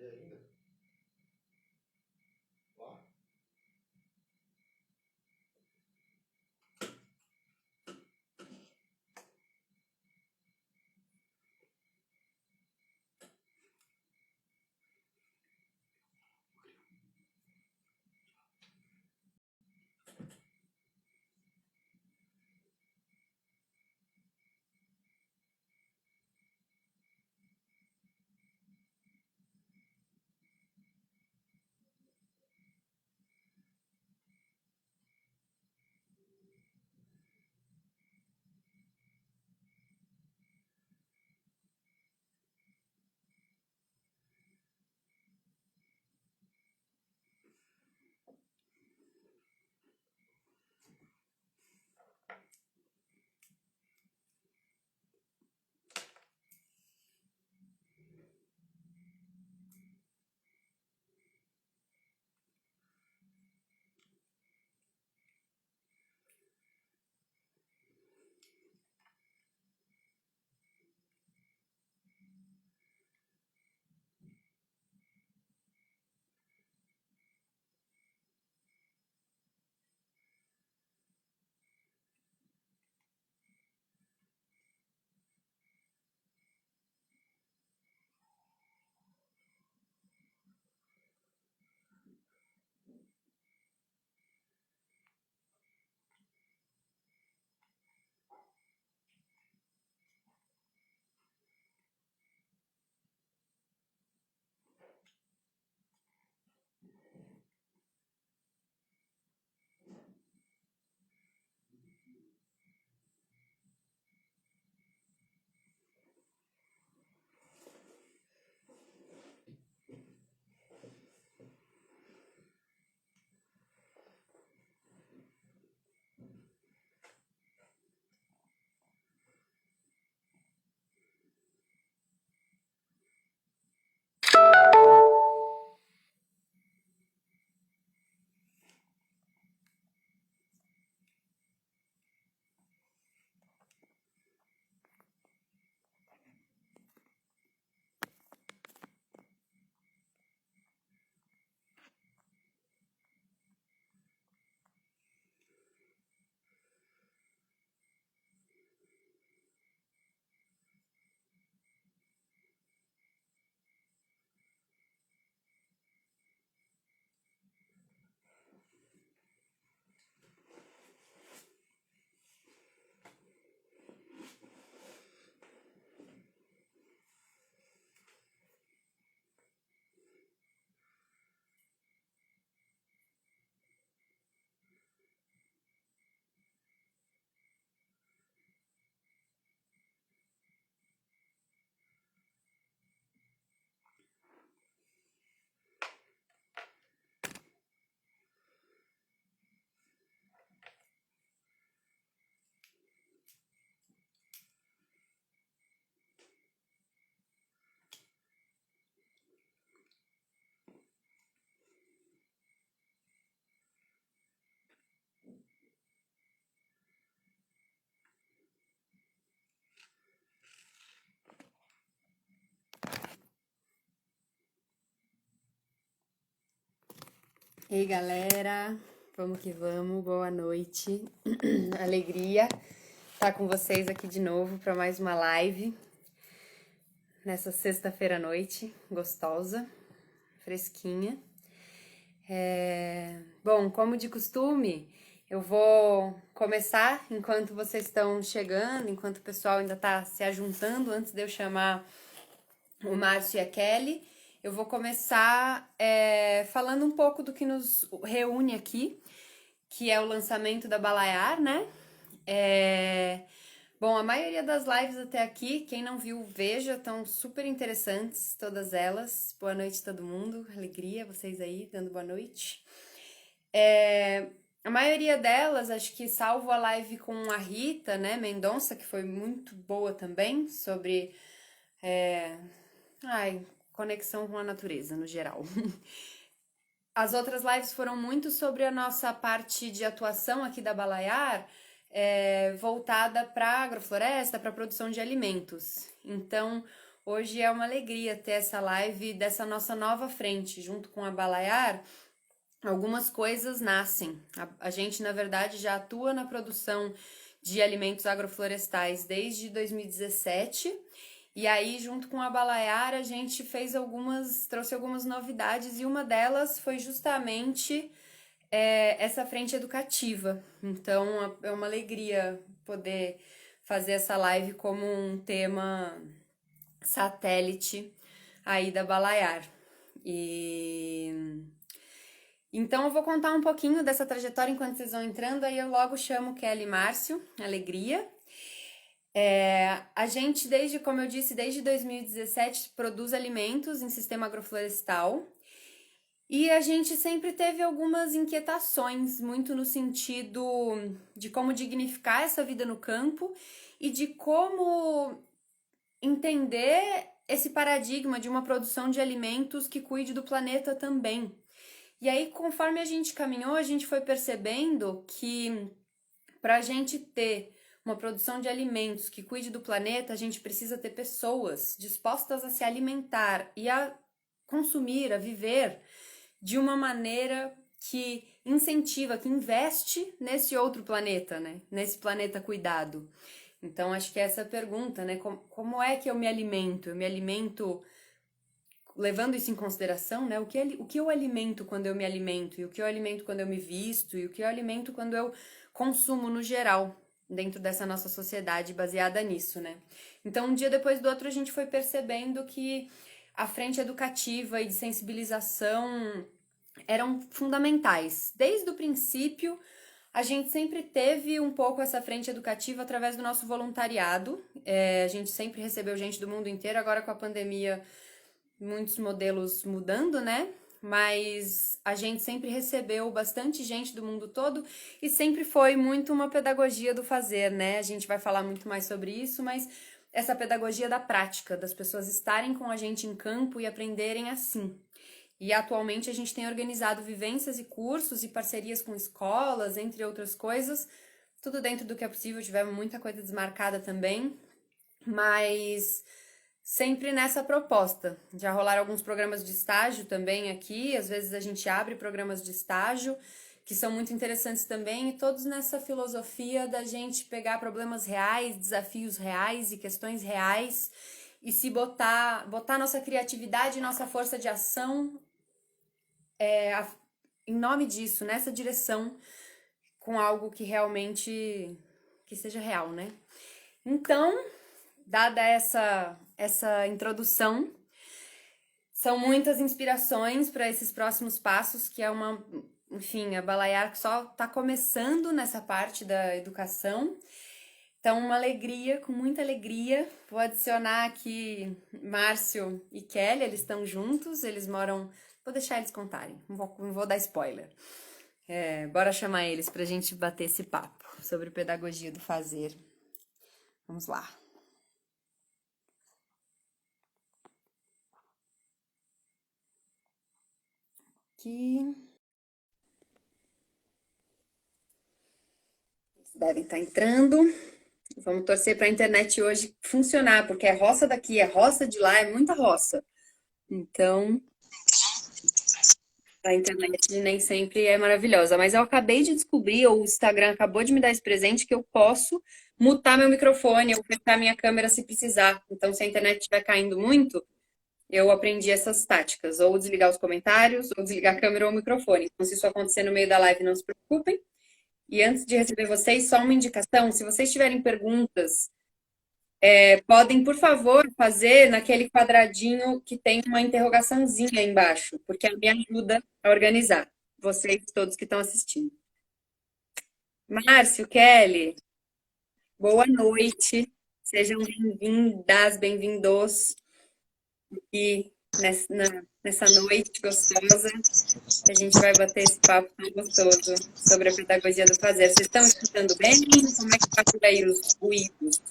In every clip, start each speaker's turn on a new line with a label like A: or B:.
A: ainda? Lá?
B: E aí, galera, vamos que vamos, boa noite, alegria estar com vocês aqui de novo para mais uma live, nessa sexta-feira à noite, gostosa, fresquinha. Bom, como de costume, eu vou começar enquanto vocês estão chegando, enquanto o pessoal ainda está se ajuntando, antes de eu chamar o Márcio e a Kelly. Eu vou começar falando um pouco do que nos reúne aqui, que é o lançamento da Balaiar, né? Bom, a maioria das lives até aqui, quem não viu, veja, estão super interessantes, todas elas. Boa noite todo mundo, alegria, vocês aí, dando boa noite. A maioria delas, acho que salvo a live com a Rita, né, Mendonça, que foi muito boa também, sobre conexão com a natureza, no geral. As outras lives foram muito sobre a nossa parte de atuação aqui da Balaiar, voltada para agrofloresta, para produção de alimentos. Então, hoje é uma alegria ter essa live dessa nossa nova frente, junto com a Balaiar. Algumas coisas nascem. A gente, na verdade, já atua na produção de alimentos agroflorestais desde 2017. E aí, junto com a Balaiar, a gente trouxe algumas novidades, e uma delas foi justamente essa frente educativa. Então, é uma alegria poder fazer essa live como um tema satélite aí da Balaiar. Então, eu vou contar um pouquinho dessa trajetória enquanto vocês vão entrando, aí eu logo chamo Kelly e Márcio, alegria. A gente, como eu disse, desde 2017 produz alimentos em sistema agroflorestal, e a gente sempre teve algumas inquietações, muito no sentido de como dignificar essa vida no campo e de como entender esse paradigma de uma produção de alimentos que cuide do planeta também. E aí, conforme a gente caminhou, a gente foi percebendo que para a gente ter uma produção de alimentos que cuide do planeta, a gente precisa ter pessoas dispostas a se alimentar e a consumir, a viver de uma maneira que incentiva, que investe nesse outro planeta, né? Nesse planeta cuidado. Então, acho que essa é a pergunta, né? Como é que eu me alimento? Eu me alimento levando isso em consideração, né? O que eu alimento quando eu me alimento? E o que eu alimento quando eu me visto? E o que eu alimento quando eu consumo no geral, dentro dessa nossa sociedade baseada nisso, né? Então, um dia depois do outro, a gente foi percebendo que a frente educativa e de sensibilização eram fundamentais. Desde o princípio, a gente sempre teve um pouco essa frente educativa através do nosso voluntariado. A gente sempre recebeu gente do mundo inteiro, agora com a pandemia, muitos modelos mudando, né? Mas a gente sempre recebeu bastante gente do mundo todo e sempre foi muito uma pedagogia do fazer, né? A gente vai falar muito mais sobre isso, mas essa pedagogia da prática, das pessoas estarem com a gente em campo e aprenderem assim. E atualmente a gente tem organizado vivências e cursos e parcerias com escolas, entre outras coisas, tudo dentro do que é possível. Tivemos muita coisa desmarcada também, mas sempre nessa proposta. Já rolaram alguns programas de estágio também aqui, às vezes a gente abre programas de estágio, que são muito interessantes também, e todos nessa filosofia da gente pegar problemas reais, desafios reais e questões reais, e se botar nossa criatividade e nossa força de ação em nome disso, nessa direção, com algo que realmente que seja real, né? Então, dada essa introdução, são muitas inspirações para esses próximos passos, que é enfim, a Balaiar que só está começando nessa parte da educação. Então, uma alegria, com muita alegria. Vou adicionar aqui Márcio e Kelly, eles estão juntos, eles moram... Vou deixar eles contarem, não vou dar spoiler. Bora chamar eles para a gente bater esse papo sobre pedagogia do fazer. Vamos lá. Aqui. Eles devem estar entrando. Vamos torcer para a internet hoje funcionar, porque é roça daqui, é roça de lá, é muita roça. Então, a internet nem sempre é maravilhosa. Mas eu acabei de descobrir, ou o Instagram acabou de me dar esse presente, que eu posso mutar meu microfone ou fechar minha câmera se precisar. Então, se a internet estiver caindo muito, eu aprendi essas táticas, ou desligar os comentários, ou desligar a câmera ou o microfone. Então, se isso acontecer no meio da live, não se preocupem. E antes de receber vocês, só uma indicação: se vocês tiverem perguntas, podem, por favor, fazer naquele quadradinho que tem uma interrogaçãozinha aí embaixo, porque me ajuda a organizar vocês todos que estão assistindo. Márcio, Kelly, boa noite. Sejam bem-vindas, bem-vindos. E nessa noite gostosa, a gente vai bater esse papo tão gostoso sobre a pedagogia do fazer. Vocês estão escutando bem? Como é que tá por aí os ruídos?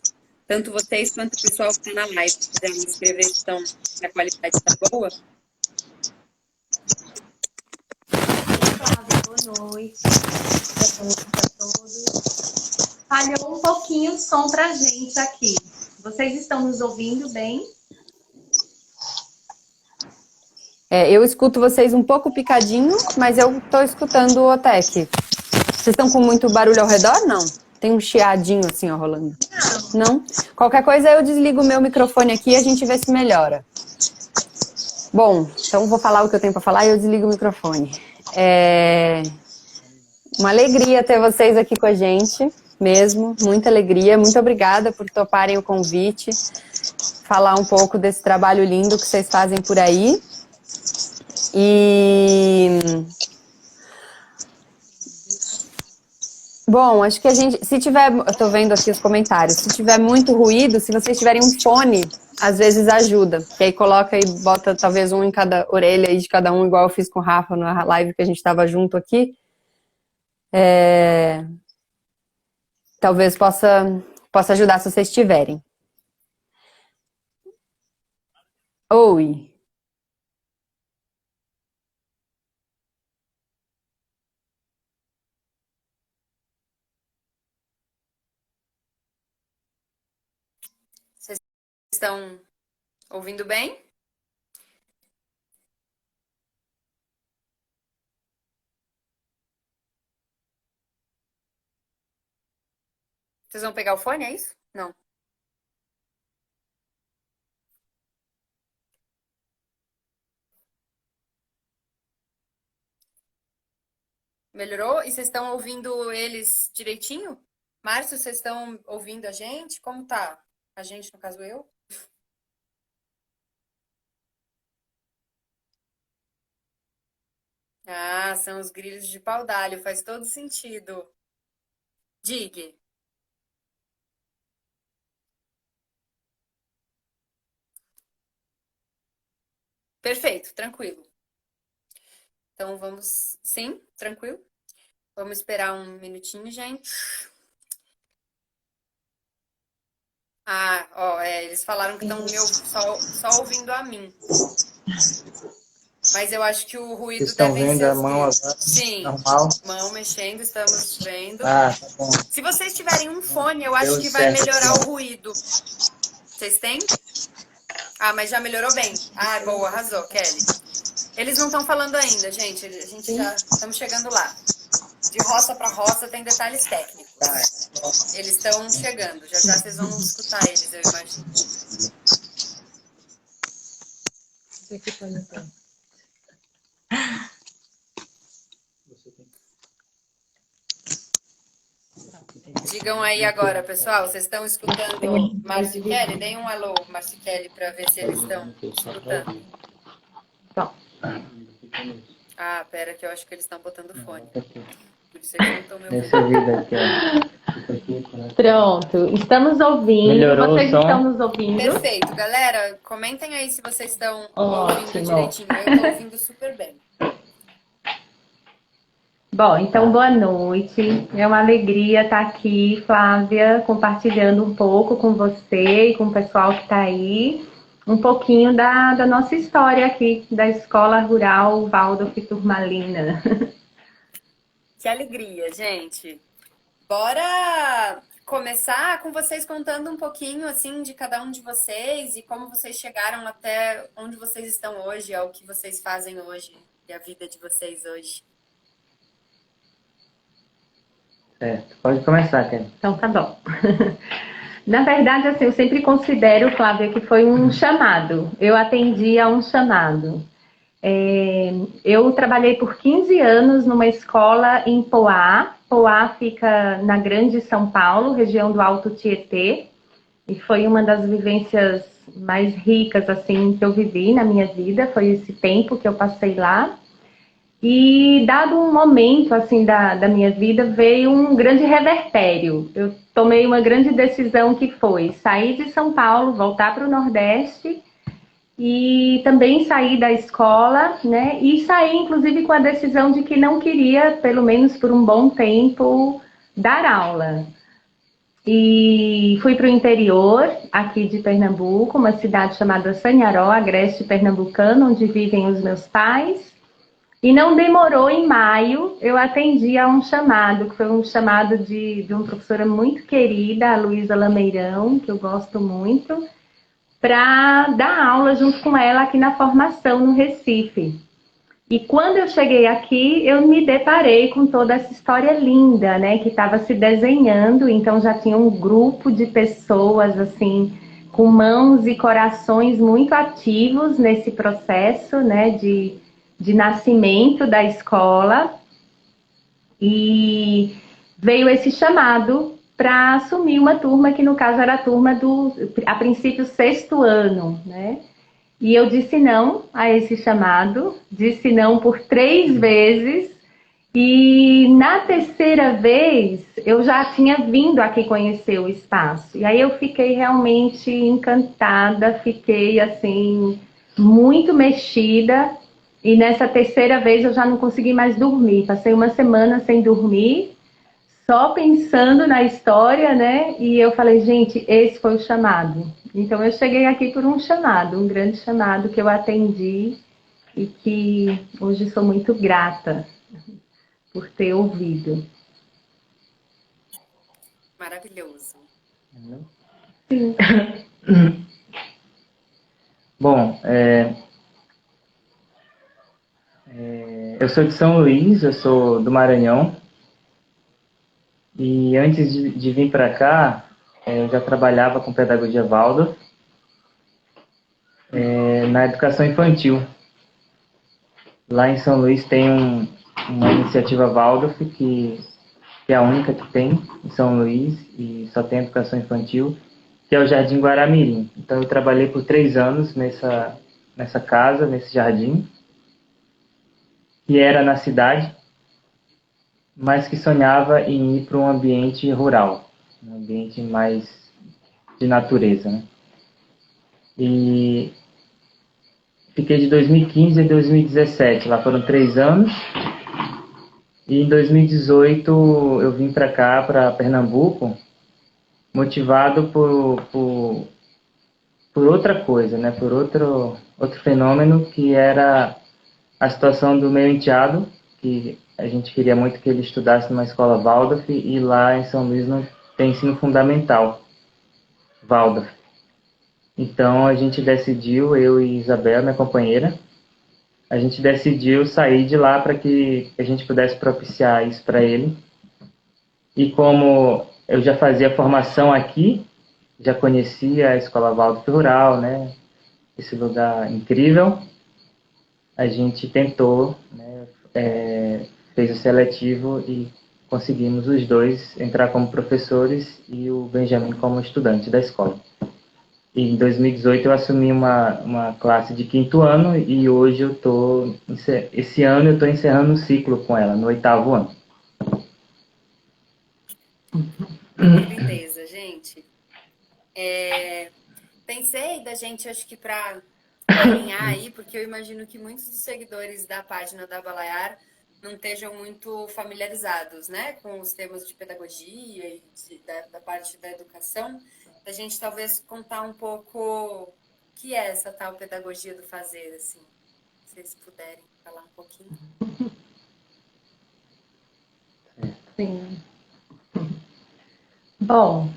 B: Tanto vocês quanto o pessoal que está na live. Se quiserem me escrever se a qualidade está boa.
A: Boa noite. Boa noite a todos. Falhou um pouquinho o som pra gente aqui. Vocês estão nos ouvindo bem?
B: Eu escuto vocês um pouco picadinho, mas eu tô escutando o Otec. Vocês estão com muito barulho ao redor? Não? Tem um chiadinho assim, ó, rolando. Não? Qualquer coisa eu desligo o meu microfone aqui e a gente vê se melhora. Bom, então vou falar o que eu tenho para falar e eu desligo o microfone. Uma alegria ter vocês aqui com a gente, mesmo, muita alegria. Muito obrigada por toparem o convite, falar um pouco desse trabalho lindo que vocês fazem por aí. Bom, acho que a gente, se tiver, eu tô vendo aqui os comentários, se tiver muito ruído, se vocês tiverem um fone, às vezes ajuda, que aí coloca e bota talvez um em cada orelha aí de cada um, igual eu fiz com o Rafa na live que a gente tava junto aqui. Talvez possa ajudar se vocês tiverem. Oi. Vocês estão ouvindo bem? Vocês vão pegar o fone, é isso? Não. Melhorou? E vocês estão ouvindo eles direitinho? Márcio, vocês estão ouvindo a gente? Como tá? A gente, no caso eu? Ah, são os grilhos de pau-d'alho, faz todo sentido. Dig. Perfeito, tranquilo. Então vamos. Sim, tranquilo. Vamos esperar um minutinho, gente. Ah, ó, eles falaram que estão só ouvindo a mim. Mas eu acho que o ruído
A: Vocês estão
B: deve
A: vendo
B: ser
A: a
B: os
A: mão
B: grilos.
A: agora?
B: Sim,
A: Normal?
B: mão mexendo, estamos vendo.
A: Ah, tá bom.
B: Se vocês tiverem um fone, eu acho
A: Deu
B: que vai
A: certo,
B: melhorar
A: sim.
B: o ruído. Vocês têm? Ah, mas já melhorou bem. Ah, boa, arrasou, Kelly. Eles não estão falando ainda, gente. A gente já estamos chegando lá. De roça para roça tem detalhes técnicos. Eles estão chegando. Já já vocês vão escutar eles, eu imagino.
C: Isso aqui pode entrar.
B: Digam aí agora, pessoal. Vocês estão escutando Márcio e Kelly? Deem um alô, Márcio e Kelly, para ver se eles estão escutando.
C: Bom,
B: Ah, pera que eu acho que eles estão botando fone. Por isso eles não estão me
A: Nesse
B: ouvindo.
A: ouvido aqui, ó.
C: pronto. Estamos ouvindo.
A: Melhorou o
C: Vocês
A: som?
C: estão nos ouvindo?
B: Perfeito, galera. Comentem aí se vocês estão ouvindo
C: Ótimo.
B: direitinho. Eu estou ouvindo super bem.
C: Bom, então boa noite. É uma alegria estar aqui, Flávia, compartilhando um pouco com você e com o pessoal que está aí, um pouquinho da nossa história aqui, da Escola Rural Waldorf Turmalina.
B: Que alegria, gente. Bora começar com vocês contando um pouquinho, assim, de cada um de vocês e como vocês chegaram até onde vocês estão hoje, ao que vocês fazem hoje e a vida de vocês hoje.
A: Certo. Pode começar, Kelly.
C: Então tá bom. Na verdade, assim, eu sempre considero, Flávia, que foi um chamado. Eu atendi a um chamado. Eu trabalhei por 15 anos numa escola em Poá. Poá fica na Grande São Paulo, região do Alto Tietê. E foi uma das vivências mais ricas, assim, que eu vivi na minha vida. Foi esse tempo que eu passei lá. E dado um momento assim da minha vida, veio um grande revertério. Eu tomei uma grande decisão que foi sair de São Paulo, voltar para o Nordeste e também sair da escola, né? E sair inclusive com a decisão de que não queria, pelo menos por um bom tempo, dar aula. E fui para o interior aqui de Pernambuco, uma cidade chamada Sanharó, agreste pernambucano, onde vivem os meus pais. E não demorou, em maio, eu atendi a um chamado, que foi um chamado de uma professora muito querida, a Luísa Lameirão, que eu gosto muito, para dar aula junto com ela aqui na formação no Recife. E quando eu cheguei aqui, eu me deparei com toda essa história linda, né, que estava se desenhando. Então já tinha um grupo de pessoas assim, com mãos e corações muito ativos nesse processo, né, de nascimento da escola. E veio esse chamado para assumir uma turma, que no caso era a turma a princípio, 6º ano, né? E eu disse não a esse chamado, disse não por 3 vezes, e na terceira vez eu já tinha vindo aqui conhecer o espaço. E aí eu fiquei realmente encantada, fiquei assim, muito mexida, e nessa terceira vez eu já não consegui mais dormir. Passei uma semana sem dormir, só pensando na história, né? E eu falei, gente, esse foi o chamado. Então eu cheguei aqui por um chamado, um grande chamado que eu atendi e que hoje sou muito grata por ter ouvido.
B: Maravilhoso.
C: Sim.
D: Bom, eu sou de São Luís, eu sou do Maranhão. E antes de vir para cá, eu já trabalhava com pedagogia Waldorf na educação infantil. Lá em São Luís tem uma iniciativa Waldorf que é a única que tem em São Luís e só tem educação infantil, que é o Jardim Guaramirim. Então eu trabalhei por 3 anos nessa casa, nesse jardim, que era na cidade, mas que sonhava em ir para um ambiente rural, um ambiente mais de natureza, né? E fiquei de 2015 a 2017, lá foram 3 anos. E em 2018 eu vim para cá, para Pernambuco, motivado por outra coisa, né? Por outro fenômeno, que era a situação do meu enteado, que a gente queria muito que ele estudasse numa escola Waldorf, e lá em São Luís não tem ensino fundamental Waldorf. Então a gente decidiu, eu e Isabel, minha companheira, a gente decidiu sair de lá para que a gente pudesse propiciar isso para ele. E como eu já fazia formação aqui, já conhecia a Escola Waldorf Rural, né? Esse lugar incrível, a gente tentou, né? Fez o seletivo e conseguimos os dois entrar como professores e o Benjamin como estudante da escola. E em 2018 eu assumi uma classe de 5º ano e hoje esse ano eu estou encerrando um ciclo com ela, no 8º ano.
B: Que lindeza, gente. Pensei da gente, acho que para alinhar aí, porque eu imagino que muitos dos seguidores da página da Balaiar não estejam muito familiarizados, né, com os temas de pedagogia e da parte da educação, a gente talvez contar um pouco o que é essa tal pedagogia do fazer, assim, se vocês puderem falar um pouquinho.
C: Sim. Bom,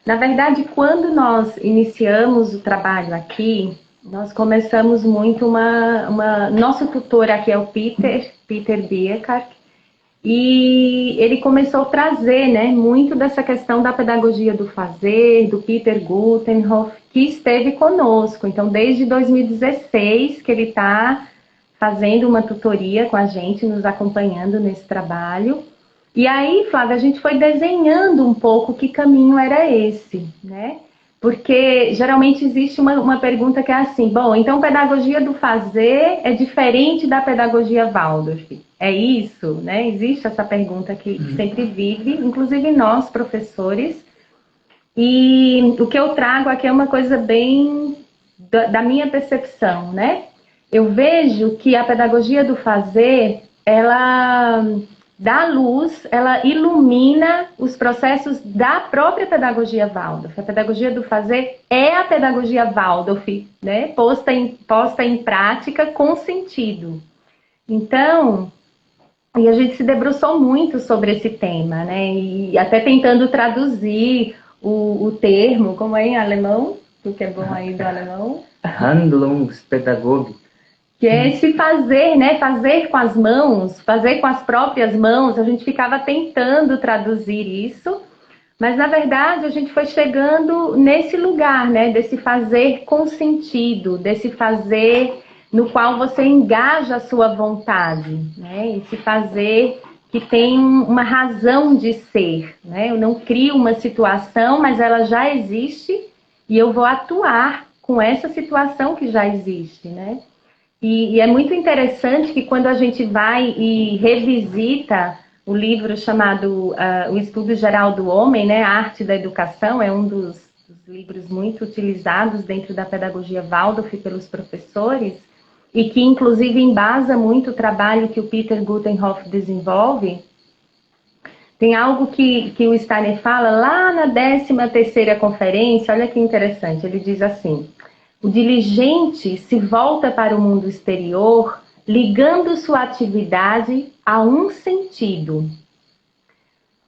C: na verdade, quando nós iniciamos o trabalho aqui, nós começamos muito nosso tutor aqui é o Peter Bierkart, e ele começou a trazer, né, muito dessa questão da pedagogia do fazer, do Peter Gutenhoff, que esteve conosco. Então, desde 2016 que ele está fazendo uma tutoria com a gente, nos acompanhando nesse trabalho. E aí, Flávia, a gente foi desenhando um pouco que caminho era esse, né? Porque geralmente existe uma pergunta que é assim, bom, então pedagogia do fazer é diferente da pedagogia Waldorf. É isso, né? Existe essa pergunta que sempre vive, inclusive nós, professores. E o que eu trago aqui é uma coisa bem da minha percepção, né? Eu vejo que a pedagogia do fazer, ela dá luz, ela ilumina os processos da própria pedagogia Waldorf. A pedagogia do fazer é a pedagogia Waldorf, né? Posta em prática com sentido. Então, e a gente se debruçou muito sobre esse tema, né? E até tentando traduzir o termo, como é em alemão? Tu que é bom aí do alemão.
D: Handlungspädagogik.
C: Que é esse fazer, né? Fazer com as mãos, fazer com as próprias mãos. A gente ficava tentando traduzir isso, mas na verdade a gente foi chegando nesse lugar, né? Desse fazer com sentido, desse fazer no qual você engaja a sua vontade, né? Esse fazer que tem uma razão de ser, né? Eu não crio uma situação, mas ela já existe e eu vou atuar com essa situação que já existe, né? E é muito interessante que quando a gente vai e revisita o livro chamado O Estudo Geral do Homem, né, A Arte da Educação, é um dos livros muito utilizados dentro da pedagogia Waldorf pelos professores, e que inclusive embasa muito o trabalho que o Peter Gutenhoff desenvolve. Tem algo que o Steiner fala lá na 13ª conferência, olha que interessante, ele diz assim: o diligente se volta para o mundo exterior, ligando sua atividade a um sentido,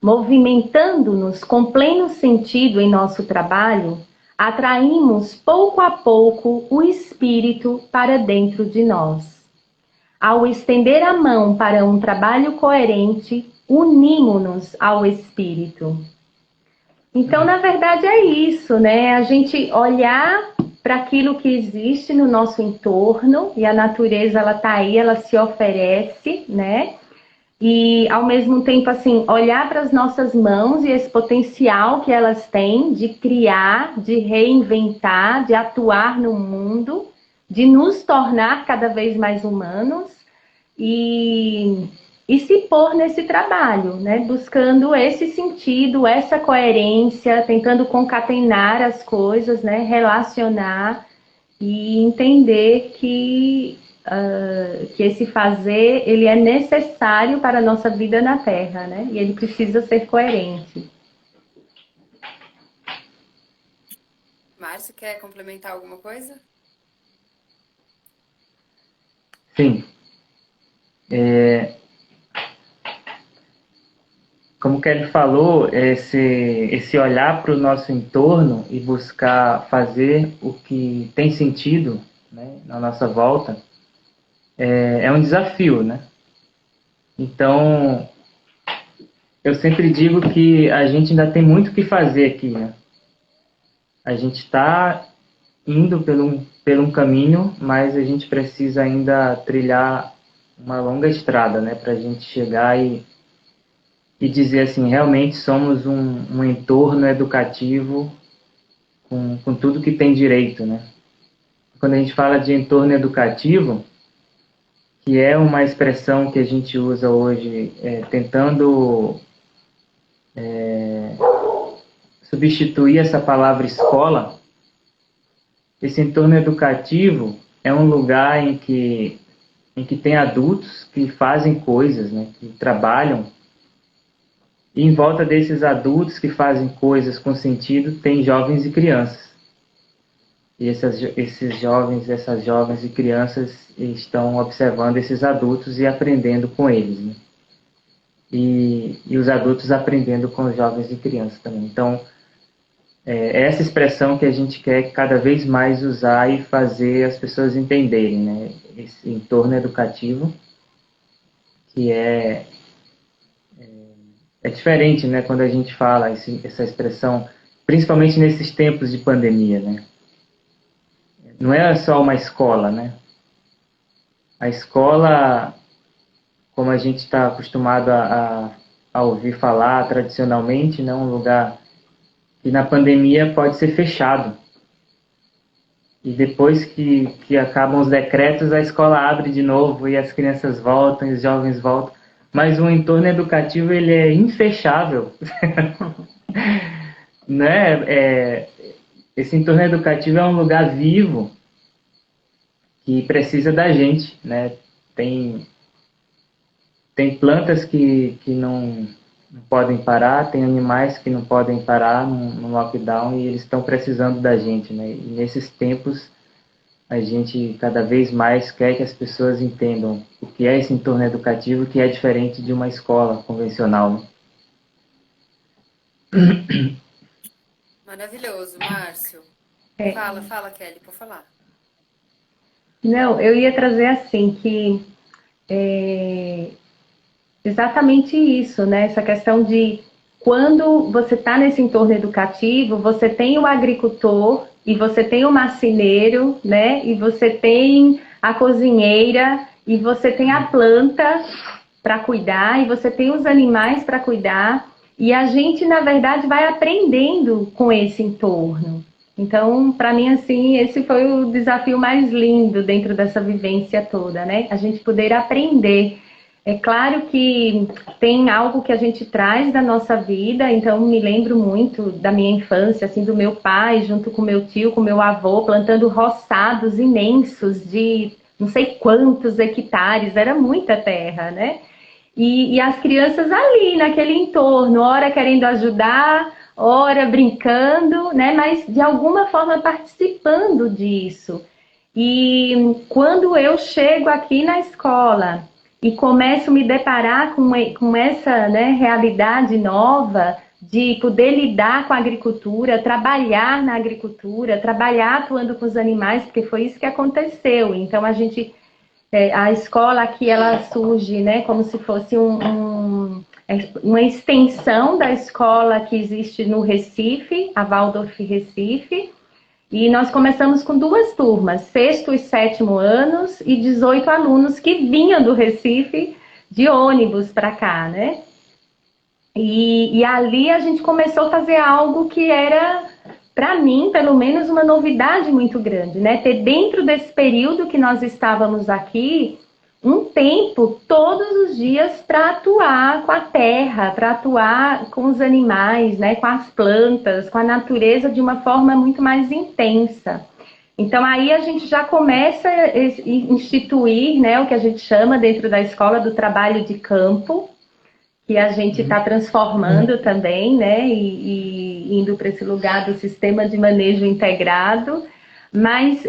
C: movimentando-nos com pleno sentido em nosso trabalho, atraímos pouco a pouco o espírito para dentro de nós. Ao estender a mão para um trabalho coerente, unimos-nos ao espírito. Então, na verdade, é isso, né? A gente olhar para aquilo que existe no nosso entorno, e a natureza, ela tá aí, ela se oferece, né? E, ao mesmo tempo, assim, olhar para as nossas mãos e esse potencial que elas têm de criar, de reinventar, de atuar no mundo, de nos tornar cada vez mais humanos e se pôr nesse trabalho, né? Buscando esse sentido, essa coerência, tentando concatenar as coisas, né? Relacionar e entender que esse fazer, ele é necessário para a nossa vida na Terra, né? E ele precisa ser coerente.
B: Márcio, quer complementar alguma coisa?
D: Sim. Como o Kelly falou, esse olhar para o nosso entorno e buscar fazer o que tem sentido, né, na nossa volta, é um desafio, né? Então, eu sempre digo que a gente ainda tem muito o que fazer aqui, né? A gente está indo por um caminho, mas a gente precisa ainda trilhar uma longa estrada, né, para a gente chegar e dizer assim, realmente somos um entorno educativo com tudo que tem direito, né? Quando a gente fala de entorno educativo, que é uma expressão que a gente usa hoje tentando substituir essa palavra escola, esse entorno educativo é um lugar em que tem adultos que fazem coisas, né, que trabalham. E em volta desses adultos que fazem coisas com sentido, tem jovens e crianças. E esses jovens, essas jovens e crianças estão observando esses adultos e aprendendo com eles, né? E os adultos aprendendo com os jovens e crianças também. Então, é essa expressão que a gente quer cada vez mais usar e fazer as pessoas entenderem, né? Esse entorno educativo, que é diferente, né, quando a gente fala essa expressão, principalmente nesses tempos de pandemia, né? Não é só uma escola, né? A escola, como a gente está acostumado a ouvir falar tradicionalmente, né, um lugar que na pandemia pode ser fechado. E depois que acabam os decretos, a escola abre de novo e as crianças voltam, e os jovens voltam. Mas o entorno educativo, ele é infechável. Né? Esse entorno educativo é um lugar vivo que precisa da gente, né? Tem plantas que não podem parar, tem animais que não podem parar no lockdown e eles estão precisando da gente, né? E nesses tempos a gente cada vez mais quer que as pessoas entendam o que é esse entorno educativo, que é diferente de uma escola convencional, né?
B: Maravilhoso, Márcio. Fala, Kelly, por falar.
C: Não, eu ia trazer assim que exatamente isso, né? Essa questão de quando você está nesse entorno educativo, você tem o agricultor e você tem o marceneiro, né? E você tem a cozinheira e você tem a planta para cuidar e você tem os animais para cuidar e a gente, na verdade, vai aprendendo com esse entorno. Então, para mim, assim, esse foi o desafio mais lindo dentro dessa vivência toda, né? A gente poder aprender. É claro que tem algo que a gente traz da nossa vida, então me lembro muito da minha infância, assim, do meu pai, junto com meu tio, com meu avô, plantando roçados imensos de não sei quantos hectares, era muita terra, né? E as crianças ali, naquele entorno, ora querendo ajudar, ora brincando, né? Mas de alguma forma participando disso. E quando eu chego aqui na escola e começo a me deparar com essa, né, realidade nova de poder lidar com a agricultura, trabalhar na agricultura, trabalhar atuando com os animais, porque foi isso que aconteceu. Então a escola aqui ela surge, né, como se fosse uma extensão da escola que existe no Recife, a Waldorf Recife. E nós começamos com 2 turmas, sexto e sétimo anos, e 18 alunos que vinham do Recife de ônibus para cá, né? E ali a gente começou a fazer algo que era, para mim, pelo menos, uma novidade muito grande, né? Ter dentro desse período que nós estávamos aqui, um tempo todos os dias para atuar com a terra, para atuar com os animais, né? Com as plantas, com a natureza de uma forma muito mais intensa. Então aí a gente já começa a instituir, né, o que a gente chama dentro da escola do trabalho de campo, que a gente está transformando também, né, e indo para esse lugar do sistema de manejo integrado, mas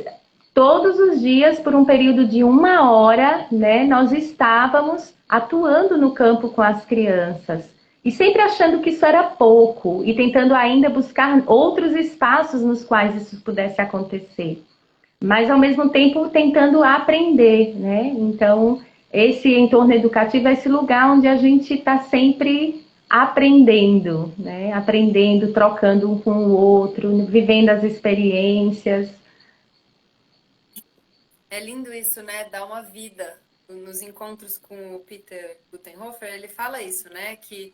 C: todos os dias, por um período de 1 hora, né, nós estávamos atuando no campo com as crianças. E sempre achando que isso era pouco e tentando ainda buscar outros espaços nos quais isso pudesse acontecer. Mas, ao mesmo tempo, tentando aprender, né? Então, esse entorno educativo é esse lugar onde a gente está sempre aprendendo, né? Aprendendo, trocando um com o outro, vivendo as experiências.
B: É lindo isso, né? Dar uma vida. Nos encontros com o Peter Gutenhofer, ele fala isso, né? Que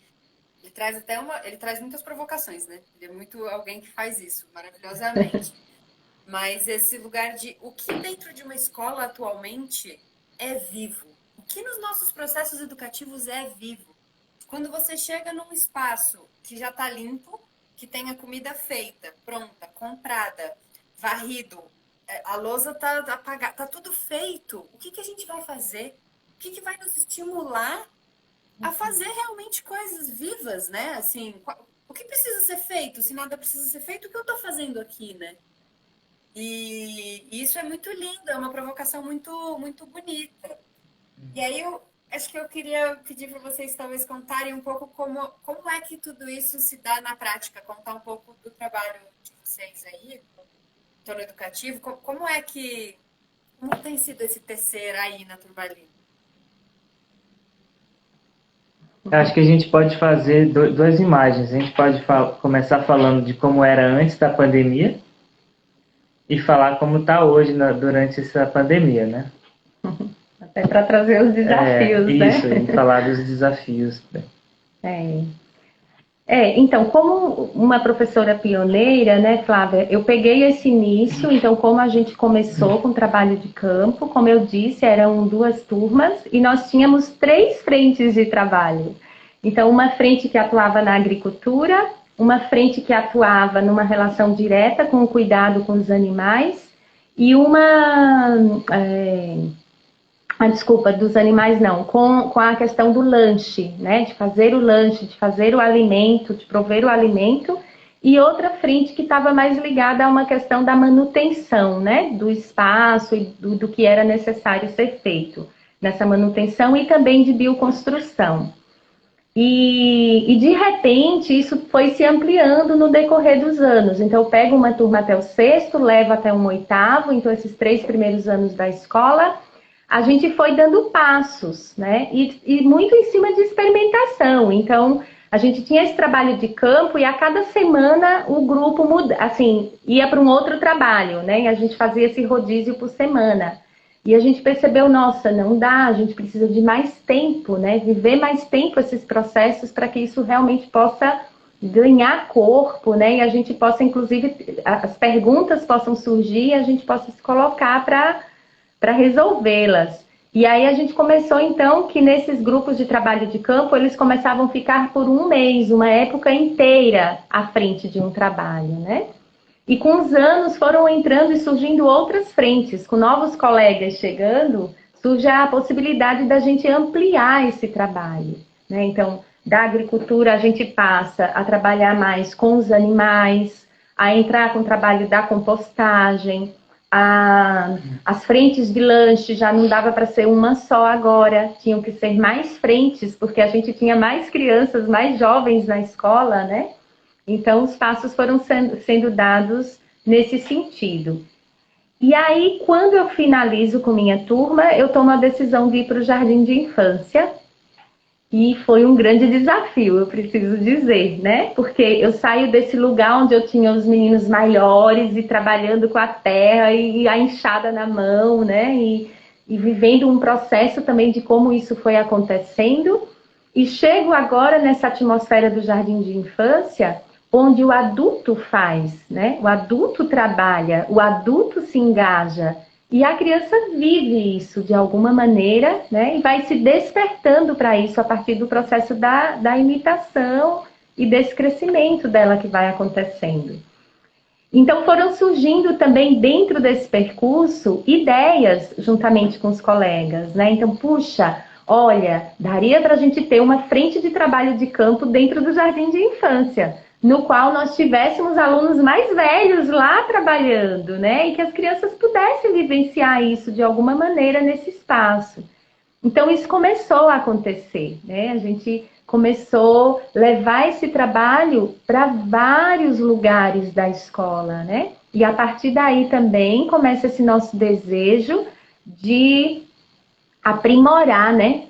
B: ele traz ele traz muitas provocações, né? Ele é muito alguém que faz isso maravilhosamente. Mas esse lugar de o que dentro de uma escola atualmente é vivo? O que nos nossos processos educativos é vivo? Quando você chega num espaço que já está limpo, que tem a comida feita, pronta, comprada, varrido, a lousa está apagada, está tudo feito, o que a gente vai fazer? O que vai nos estimular a fazer realmente coisas vivas, né? Assim, o que precisa ser feito? Se nada precisa ser feito, o que eu estou fazendo aqui, né? E isso é muito lindo, é uma provocação muito, muito bonita. E aí eu acho que eu queria pedir para vocês talvez contarem um pouco como é que tudo isso se dá na prática, contar um pouco do trabalho de vocês aí, no torno educativo, como tem sido esse tecer aí na Turmalina?
D: Eu acho que a gente pode fazer 2 imagens. A gente pode começar falando de como era antes da pandemia e falar como está hoje durante essa pandemia, né?
C: Até para trazer os desafios, né?
D: Isso, e falar dos desafios.
C: Então, como uma professora pioneira, né, Flávia, eu peguei esse início, então como a gente começou com o trabalho de campo, como eu disse, eram 2 turmas e nós tínhamos 3 frentes de trabalho. Então, uma frente que atuava na agricultura, uma frente que atuava numa relação direta com o cuidado com os animais e desculpa, dos animais não, com a questão do lanche, né? De fazer o lanche, de fazer o alimento, de prover o alimento, e outra frente que estava mais ligada a uma questão da manutenção, né? Do espaço e do que era necessário ser feito nessa manutenção e também de bioconstrução. E de repente isso foi se ampliando no decorrer dos anos. Então eu pego uma turma até o sexto, levo até um oitavo, então esses 3 primeiros anos da escola, a gente foi dando passos, né? E muito em cima de experimentação. Então a gente tinha esse trabalho de campo e a cada semana o grupo assim, ia para um outro trabalho, né? E a gente fazia esse rodízio por semana. E a gente percebeu, nossa, não dá, a gente precisa de mais tempo, né? Viver mais tempo esses processos para que isso realmente possa ganhar corpo, né? E a gente possa, inclusive, as perguntas possam surgir e a gente possa se colocar para resolvê-las. E aí a gente começou, então, que nesses grupos de trabalho de campo, eles começavam a ficar por um mês, uma época inteira à frente de um trabalho, né? E com os anos foram entrando e surgindo outras frentes. Com novos colegas chegando, surge a possibilidade da gente ampliar esse trabalho, né? Então, da agricultura a gente passa a trabalhar mais com os animais, a entrar com o trabalho da compostagem, as frentes de lanche já não dava para ser uma só agora, tinham que ser mais frentes, porque a gente tinha mais crianças, mais jovens na escola, né? Então, os passos foram sendo dados nesse sentido. E aí, quando eu finalizo com minha turma, eu tomo a decisão de ir para o jardim de infância. E foi um grande desafio, eu preciso dizer, né? Porque eu saio desse lugar onde eu tinha os meninos maiores e trabalhando com a terra e a enxada na mão, né? E vivendo um processo também de como isso foi acontecendo. E chego agora nessa atmosfera do jardim de infância, onde o adulto faz, né? O adulto trabalha, o adulto se engaja e a criança vive isso de alguma maneira, né? E vai se despertando para isso a partir do processo da imitação e desse crescimento dela que vai acontecendo. Então foram surgindo também dentro desse percurso ideias juntamente com os colegas, né? Então, puxa, olha, daria para a gente ter uma frente de trabalho de campo dentro do jardim de infância, no qual nós tivéssemos alunos mais velhos lá trabalhando, né? E que as crianças pudessem vivenciar isso de alguma maneira nesse espaço. Então isso começou a acontecer, né? A gente começou a levar esse trabalho para vários lugares da escola, né? E a partir daí também começa esse nosso desejo de aprimorar, né?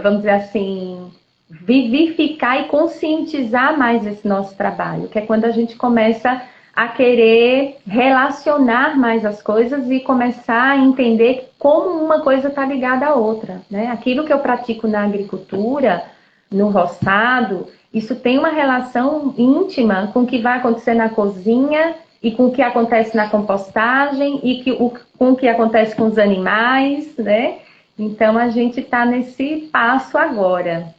C: Vamos dizer assim, vivificar e conscientizar mais esse nosso trabalho, que é quando a gente começa a querer relacionar mais as coisas e começar a entender como uma coisa está ligada à outra, né? Aquilo que eu pratico na agricultura, no roçado, isso tem uma relação íntima com o que vai acontecer na cozinha e com o que acontece na compostagem e com o que acontece com os animais, né? Então a gente está nesse passo agora.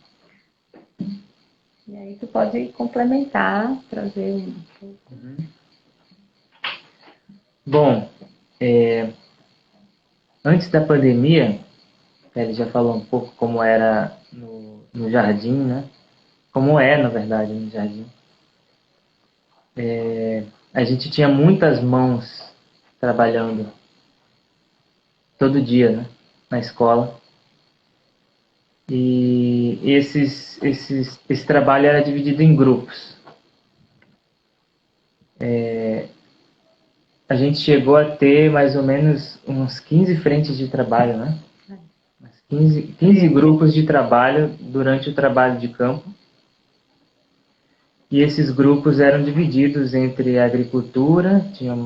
C: E aí tu pode complementar, trazer um pouco.
D: Bom, antes da pandemia, ele já falou um pouco como era no jardim, né? Como é, na verdade, no jardim. A gente tinha muitas mãos trabalhando todo dia, né? Na escola. E esse trabalho era dividido em grupos. A gente chegou a ter mais ou menos uns 15 frentes de trabalho, né? 15 grupos de trabalho durante o trabalho de campo. E esses grupos eram divididos entre a agricultura, tinha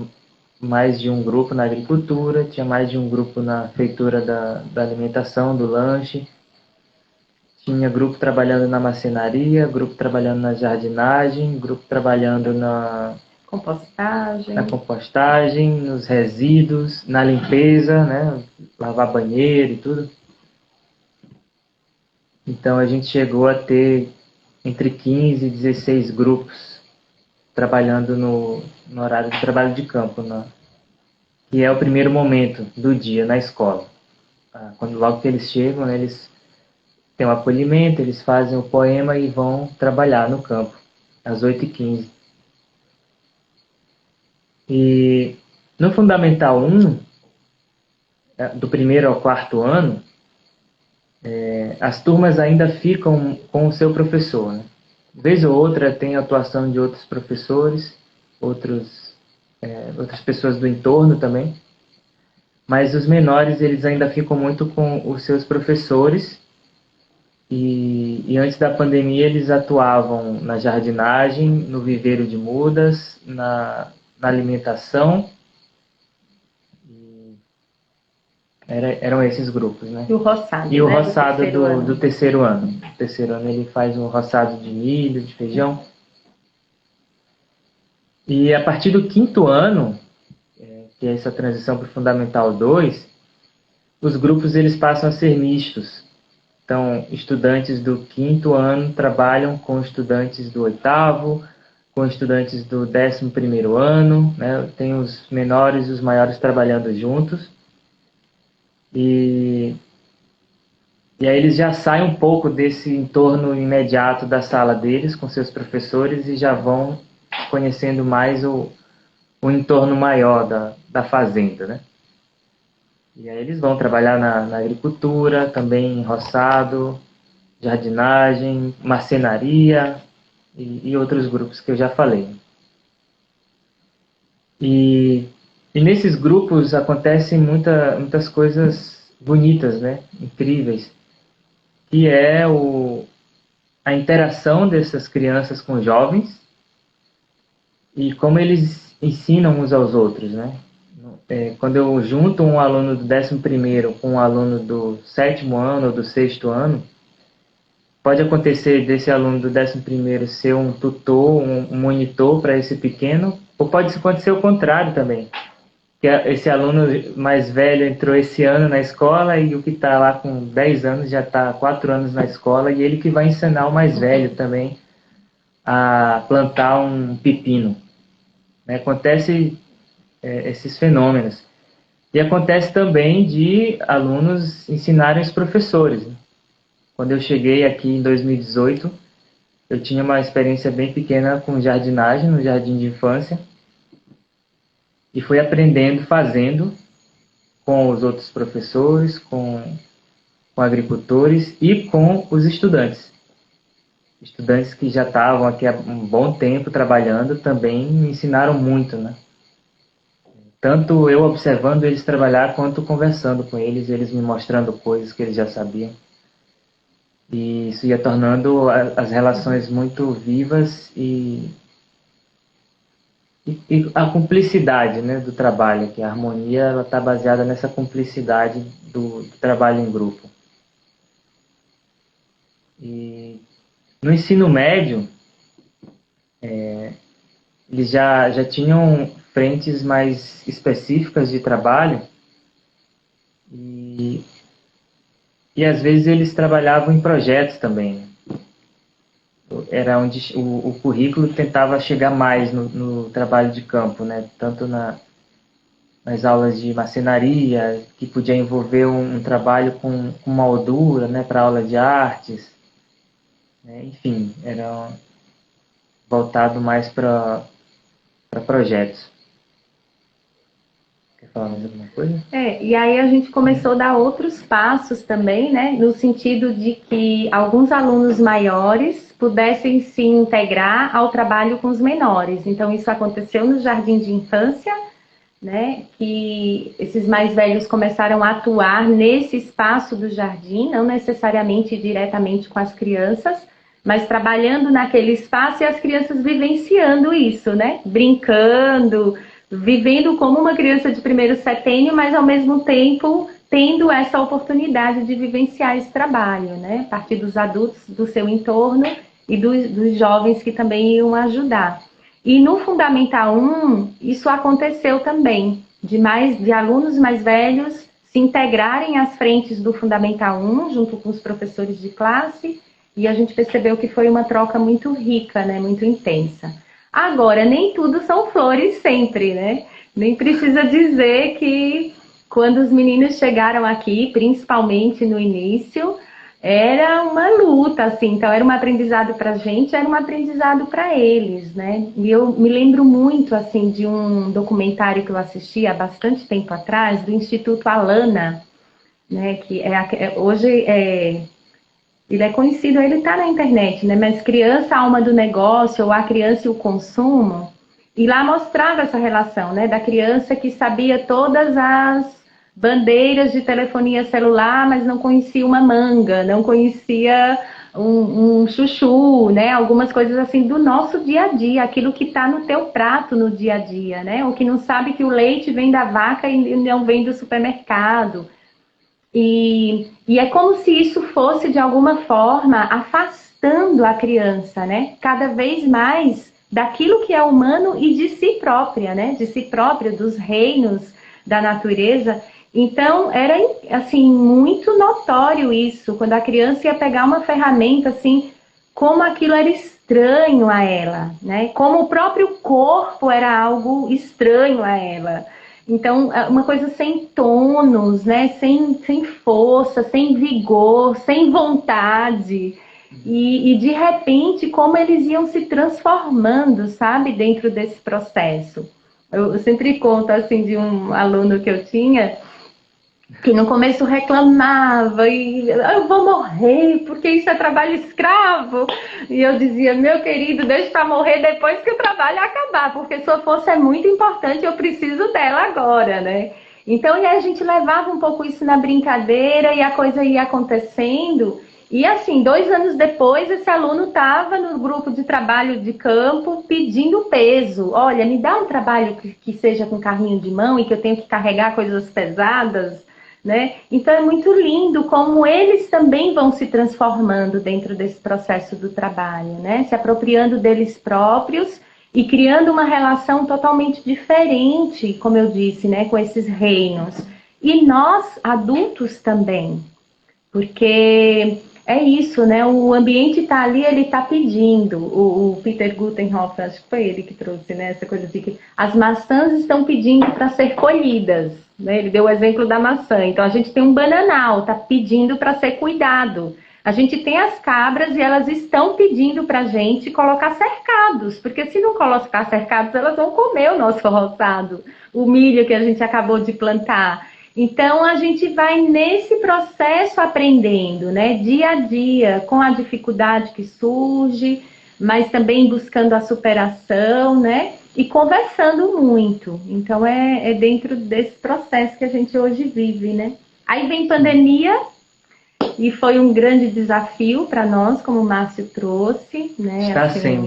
D: mais de um grupo na agricultura, tinha mais de um grupo na feitura da alimentação, do lanche, tinha grupo trabalhando na marcenaria, grupo trabalhando na jardinagem, grupo trabalhando na compostagem, nos resíduos, na limpeza, né? Lavar banheiro e tudo. Então a gente chegou a ter entre 15 e 16 grupos trabalhando no horário de trabalho de campo, né? Que é o primeiro momento do dia na escola. Quando logo que eles chegam, né, eles têm o acolhimento, eles fazem o poema e vão trabalhar no campo, às 8h15. E no Fundamental 1, do primeiro ao quarto ano, as turmas ainda ficam com o seu professor, né? Vez ou outra tem atuação de outros professores, outras pessoas do entorno também, mas os menores eles ainda ficam muito com os seus professores e antes da pandemia eles atuavam na jardinagem, no viveiro de mudas, na alimentação. Eram esses grupos, né?
C: E o roçado,
D: E o
C: né,
D: roçado
C: do terceiro ano.
D: do terceiro ano. No terceiro ano ele faz um roçado de milho, de feijão. E a partir do quinto ano, que é essa transição para o Fundamental 2, os grupos eles passam a ser mistos. Então, estudantes do quinto ano trabalham com estudantes do oitavo, com estudantes do 11º ano, né? Tem os menores e os maiores trabalhando juntos. E aí eles já saem um pouco desse entorno imediato da sala deles, com seus professores, e já vão conhecendo mais o entorno maior da fazenda, né? E aí eles vão trabalhar na agricultura, também em roçado, jardinagem, marcenaria e outros grupos que eu já falei. E nesses grupos acontecem muitas coisas bonitas, né? Incríveis, que é a interação dessas crianças com jovens e como eles ensinam uns aos outros, né? Quando eu junto um aluno do 11º com um aluno do 7º ano ou do 6º ano, pode acontecer desse aluno do 11º ser um tutor, um monitor para esse pequeno, ou pode acontecer o contrário também. Que esse aluno mais velho entrou esse ano na escola e o que está lá com 10 anos já está há 4 anos na escola e ele que vai ensinar o mais velho também a plantar um pepino. Acontece esses fenômenos. E acontece também de alunos ensinarem os professores. Quando eu cheguei aqui em 2018, eu tinha uma experiência bem pequena com jardinagem no jardim de infância e fui aprendendo fazendo com os outros professores, com agricultores e com os estudantes. Estudantes que já estavam aqui há um bom tempo trabalhando também me ensinaram muito, né? Tanto eu observando eles trabalhar, quanto conversando com eles, eles me mostrando coisas que eles já sabiam. E isso ia tornando as relações muito vivas e a cumplicidade, né, do trabalho, que a harmonia está baseada nessa cumplicidade do trabalho em grupo. E no ensino médio, eles já tinham frentes mais específicas de trabalho e às vezes eles trabalhavam em projetos também. Era onde o currículo tentava chegar mais no trabalho de campo, né? Tanto nas aulas de marcenaria, que podia envolver um trabalho com moldura, né, para aula de artes. Enfim, era voltado mais para projetos. Quer falar mais alguma coisa?
C: E aí a gente começou a dar outros passos também, né? No sentido de que alguns alunos maiores pudessem se integrar ao trabalho com os menores. Então, isso aconteceu no jardim de infância, né? Que esses mais velhos começaram a atuar nesse espaço do jardim, não necessariamente diretamente com as crianças, mas trabalhando naquele espaço e as crianças vivenciando isso, né? Brincando, vivendo como uma criança de primeiro setênio, mas ao mesmo tempo tendo essa oportunidade de vivenciar esse trabalho, né? A partir dos adultos do seu entorno e dos jovens que também iam ajudar. E no Fundamental 1, isso aconteceu também, de alunos mais velhos se integrarem às frentes do Fundamental 1, junto com os professores de classe, e a gente percebeu que foi uma troca muito rica, né? Muito intensa. Agora, nem tudo são flores sempre, né? Nem precisa dizer que quando os meninos chegaram aqui, principalmente no início, era uma luta, assim. Então, era um aprendizado para a gente, era um aprendizado para eles, né? E eu me lembro muito, assim, de um documentário que eu assisti há bastante tempo atrás, do Instituto Alana, né? Que hoje ele é conhecido, ele está na internet, né? Mas Criança, Alma do Negócio, ou A Criança e o Consumo, e lá mostrava essa relação, né? Da criança que sabia todas as bandeiras de telefonia celular, mas não conhecia uma manga, não conhecia um chuchu, né? Algumas coisas assim do nosso dia a dia, aquilo que está no teu prato no dia a dia, né? O que não sabe que o leite vem da vaca e não vem do supermercado. E é como se isso fosse, de alguma forma, afastando a criança, né? Cada vez mais daquilo que é humano e de si própria, né? De si própria, dos reinos da natureza. Então, era, assim, muito notório isso, quando a criança ia pegar uma ferramenta, assim, como aquilo era estranho a ela, né? Como o próprio corpo era algo estranho a ela. Então, uma coisa sem tônus, né? Sem força, sem vigor, sem vontade. E de repente, como eles iam se transformando, sabe? Dentro desse processo. Eu sempre conto, assim, de um aluno que eu tinha, que no começo reclamava e eu vou morrer porque isso é trabalho escravo. E eu dizia, meu querido, deixa para morrer depois que o trabalho acabar, porque sua força é muito importante, eu preciso dela agora, né? Então, e a gente levava um pouco isso na brincadeira e a coisa ia acontecendo. E assim, 2 anos depois, esse aluno estava no grupo de trabalho de campo pedindo peso. Olha, me dá um trabalho que seja com carrinho de mão e que eu tenho que carregar coisas pesadas, né? Então é muito lindo como eles também vão se transformando dentro desse processo do trabalho, né? Se apropriando deles próprios e criando uma relação totalmente diferente, como eu disse, né? Com esses reinos. E nós, adultos também, porque é isso, né? O ambiente está ali, ele está pedindo. O Peter Gutenhoff, acho que foi ele que trouxe, né? Essa coisa de que as maçãs estão pedindo para ser colhidas, né? Ele deu o exemplo da maçã. Então a gente tem um bananal, está pedindo para ser cuidado. A gente tem as cabras e elas estão pedindo para a gente colocar cercados, porque se não colocar cercados, elas vão comer o nosso roçado, o milho que a gente acabou de plantar. Então, a gente vai nesse processo aprendendo, né? Dia a dia, com a dificuldade que surge, mas também buscando a superação, né? E conversando muito. Então, é dentro desse processo que a gente hoje vive, né? Aí vem pandemia, e foi um grande desafio para nós, como o Márcio trouxe, né?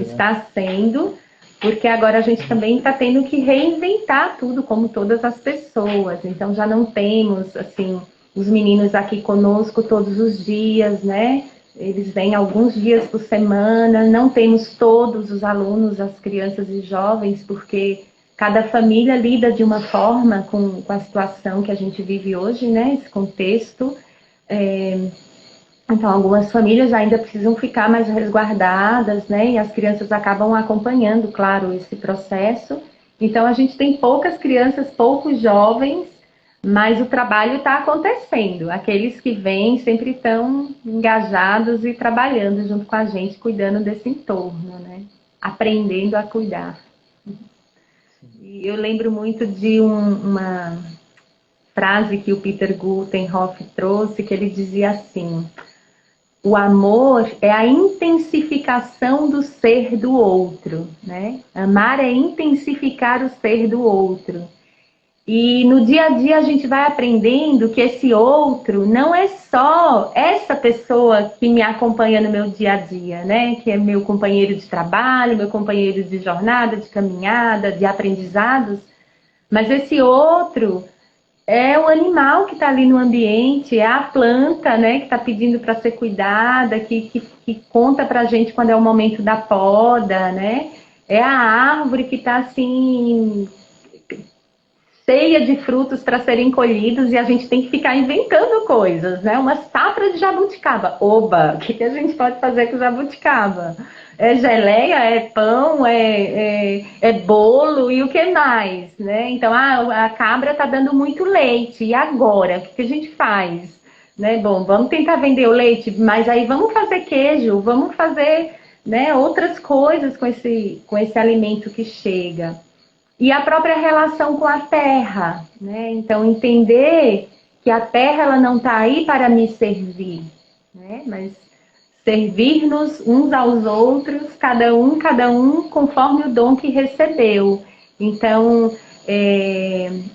C: Está sendo. Porque agora a gente também está tendo que reinventar tudo, como todas as pessoas. Então já não temos, assim, os meninos aqui conosco todos os dias, né? Eles vêm alguns dias por semana. Não temos todos os alunos, as crianças e jovens, porque cada família lida de uma forma com a situação que a gente vive hoje, né? Esse contexto. Então, algumas famílias ainda precisam ficar mais resguardadas, né? E as crianças acabam acompanhando, claro, esse processo. Então, a gente tem poucas crianças, poucos jovens, mas o trabalho está acontecendo. Aqueles que vêm sempre estão engajados e trabalhando junto com a gente, cuidando desse entorno, né? Aprendendo a cuidar. E eu lembro muito de uma frase que o Peter Gutenhoff trouxe, que ele dizia assim: o amor é a intensificação do ser do outro, né? Amar é intensificar o ser do outro. E no dia a dia a gente vai aprendendo que esse outro não é só essa pessoa que me acompanha no meu dia a dia, né? Que é meu companheiro de trabalho, meu companheiro de jornada, de caminhada, de aprendizados. Mas esse outro é o animal que está ali no ambiente, é a planta, né, que está pedindo para ser cuidada, que conta para a gente quando é o momento da poda, né? É a árvore que está assim cheia de frutos para serem colhidos e a gente tem que ficar inventando coisas, né? Uma safra de jabuticaba. Oba, o que a gente pode fazer com jabuticaba? É geleia, é pão, é bolo e o que mais, né? Então, a cabra está dando muito leite, e agora? O que a gente faz? Né? Bom, vamos tentar vender o leite, mas aí vamos fazer queijo, vamos fazer, né, outras coisas com esse alimento que chega. E a própria relação com a terra, né? Então, entender que a terra ela não está aí para me servir, né? Mas servir-nos uns aos outros, cada um conforme o dom que recebeu. Então,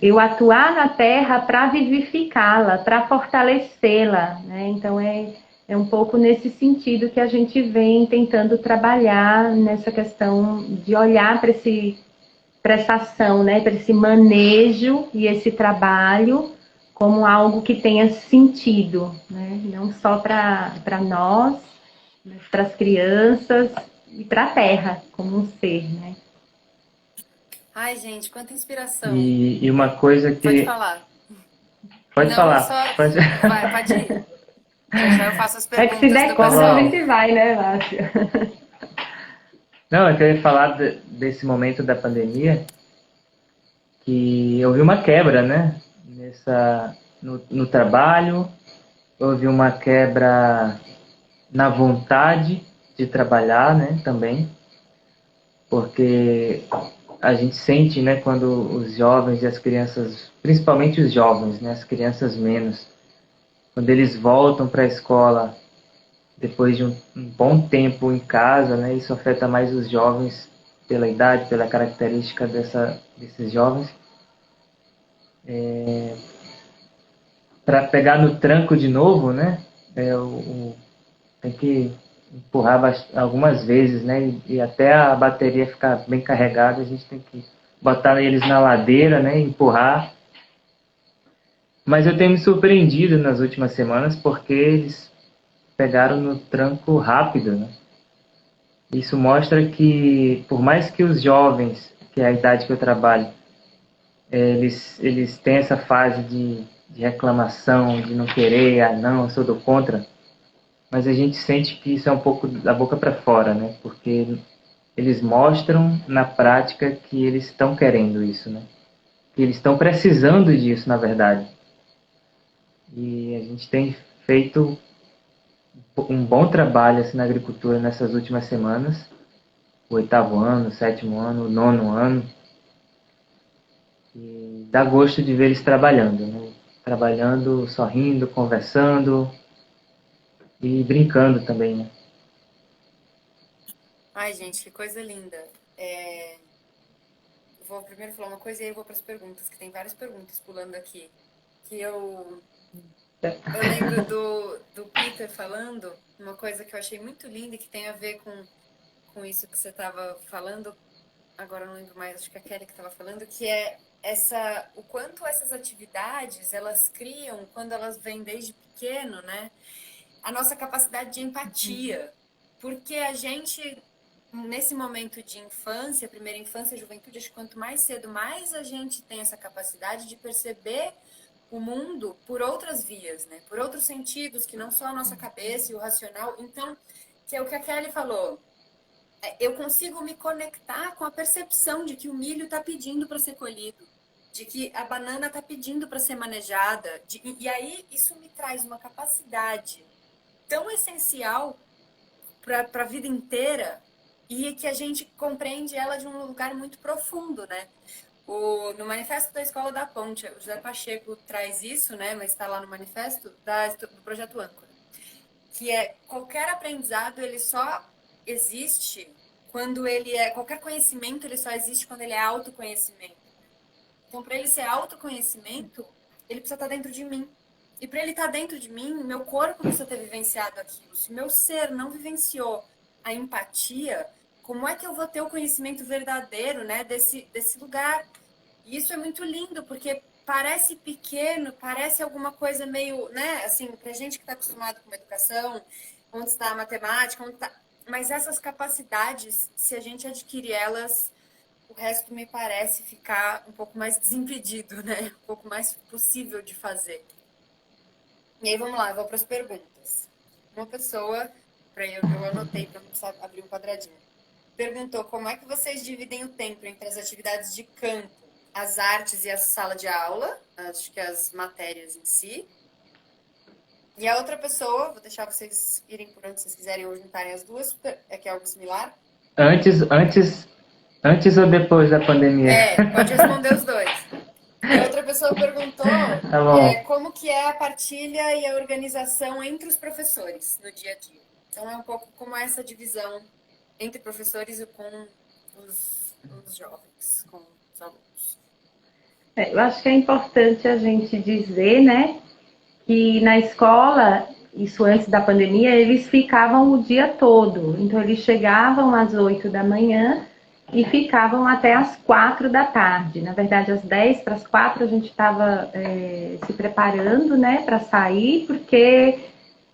C: eu atuar na terra para vivificá-la, para fortalecê-la, né? Então, é um pouco nesse sentido que a gente vem tentando trabalhar nessa questão de olhar para essa ação, né? Para esse manejo e esse trabalho como algo que tenha sentido, né? Não só para nós, mas para as crianças e para a terra como um ser, né?
B: Ai, gente, quanta inspiração.
D: E uma coisa que...
B: Pode falar.
D: Pode
B: Não,
D: falar.
B: só...
D: Pode...
B: Pode ir. Já eu faço as
C: É que
B: perguntas
C: se der
B: do
C: conta,
B: pessoal.
C: a gente vai, né, Márcio?
D: Não, eu queria falar desse momento da pandemia, que houve uma quebra, né? No trabalho, houve uma quebra na vontade de trabalhar, né? Também, porque a gente sente, né? Quando os jovens e as crianças, principalmente os jovens, né? As crianças menos, quando eles voltam para a escola depois de um bom tempo em casa, né? Isso afeta mais os jovens pela idade, pela característica desses jovens. Para pegar no tranco de novo, né? Tem que empurrar algumas vezes, né? E até a bateria ficar bem carregada, a gente tem que botar eles na ladeira, né? Empurrar. Mas eu tenho me surpreendido nas últimas semanas porque eles pegaram no tranco rápido, né? Isso mostra que, por mais que os jovens, que é a idade que eu trabalho, eles têm essa fase de reclamação, de não querer, não, eu sou do contra, mas a gente sente que isso é um pouco da boca para fora, né? Porque eles mostram na prática que eles estão querendo isso, né? Que eles estão precisando disso, na verdade. E a gente tem feito um bom trabalho assim, na agricultura nessas últimas semanas, o 8º ano, o 7º ano, o 9º ano, e dá gosto de ver eles trabalhando, né? Trabalhando, sorrindo, conversando e brincando também, né?
B: Ai, gente, que coisa linda. Vou primeiro falar uma coisa e aí eu vou para as perguntas, que tem várias perguntas pulando aqui. Que eu lembro do Peter falando uma coisa que eu achei muito linda e que tem a ver com isso que você estava falando. Agora eu não lembro mais, acho que é a Kelly que estava falando, que é o quanto essas atividades, elas criam, quando elas vêm desde pequeno, né? A nossa capacidade de empatia. Porque a gente, nesse momento de infância, primeira infância, juventude, acho que quanto mais cedo, mais a gente tem essa capacidade de perceber o mundo por outras vias, né? Por outros sentidos, que não só a nossa cabeça e o racional. Então, que é o que a Kelly falou, eu consigo me conectar com a percepção de que o milho está pedindo para ser colhido, de que a banana está pedindo para ser manejada, e aí isso me traz uma capacidade tão essencial para a vida inteira e que a gente compreende ela de um lugar muito profundo, né? No Manifesto da Escola da Ponte, o José Pacheco traz isso, né? Mas está lá no manifesto do Projeto Âncora, que é qualquer aprendizado, ele só existe quando qualquer conhecimento, ele só existe quando ele é autoconhecimento. Então, para ele ser autoconhecimento, ele precisa estar dentro de mim. E para ele estar dentro de mim, meu corpo precisa ter vivenciado aquilo. Se meu ser não vivenciou a empatia, como é que eu vou ter o conhecimento verdadeiro, né, desse lugar? E isso é muito lindo, porque parece pequeno, parece alguma coisa meio, né, assim, pra gente que está acostumado com uma educação, onde está a matemática, mas essas capacidades, se a gente adquirir elas, o resto me parece ficar um pouco mais desimpedido, né, um pouco mais possível de fazer. E aí, vamos lá, eu vou para as perguntas. Uma pessoa, eu anotei para não precisar abrir um quadradinho, perguntou como é que vocês dividem o tempo entre as atividades de campo, as artes e a sala de aula, acho que as matérias em si. E a outra pessoa, vou deixar vocês irem por onde vocês quiserem ou juntarem as duas, que é algo similar.
D: Antes ou depois da pandemia?
B: Pode responder os dois. E a outra professor perguntou
D: Tá bom.
B: como que é a partilha e a organização entre os professores no dia a dia. Então, é um pouco como essa divisão entre professores e com os jovens, com os alunos.
C: Eu acho que é importante a gente dizer, né, que na escola, isso antes da pandemia, eles ficavam o dia todo. Então, eles chegavam às 8 da manhã e ficavam até às 4 da tarde. Na verdade, às 10 para as 4 a gente estava se preparando, né, para sair, porque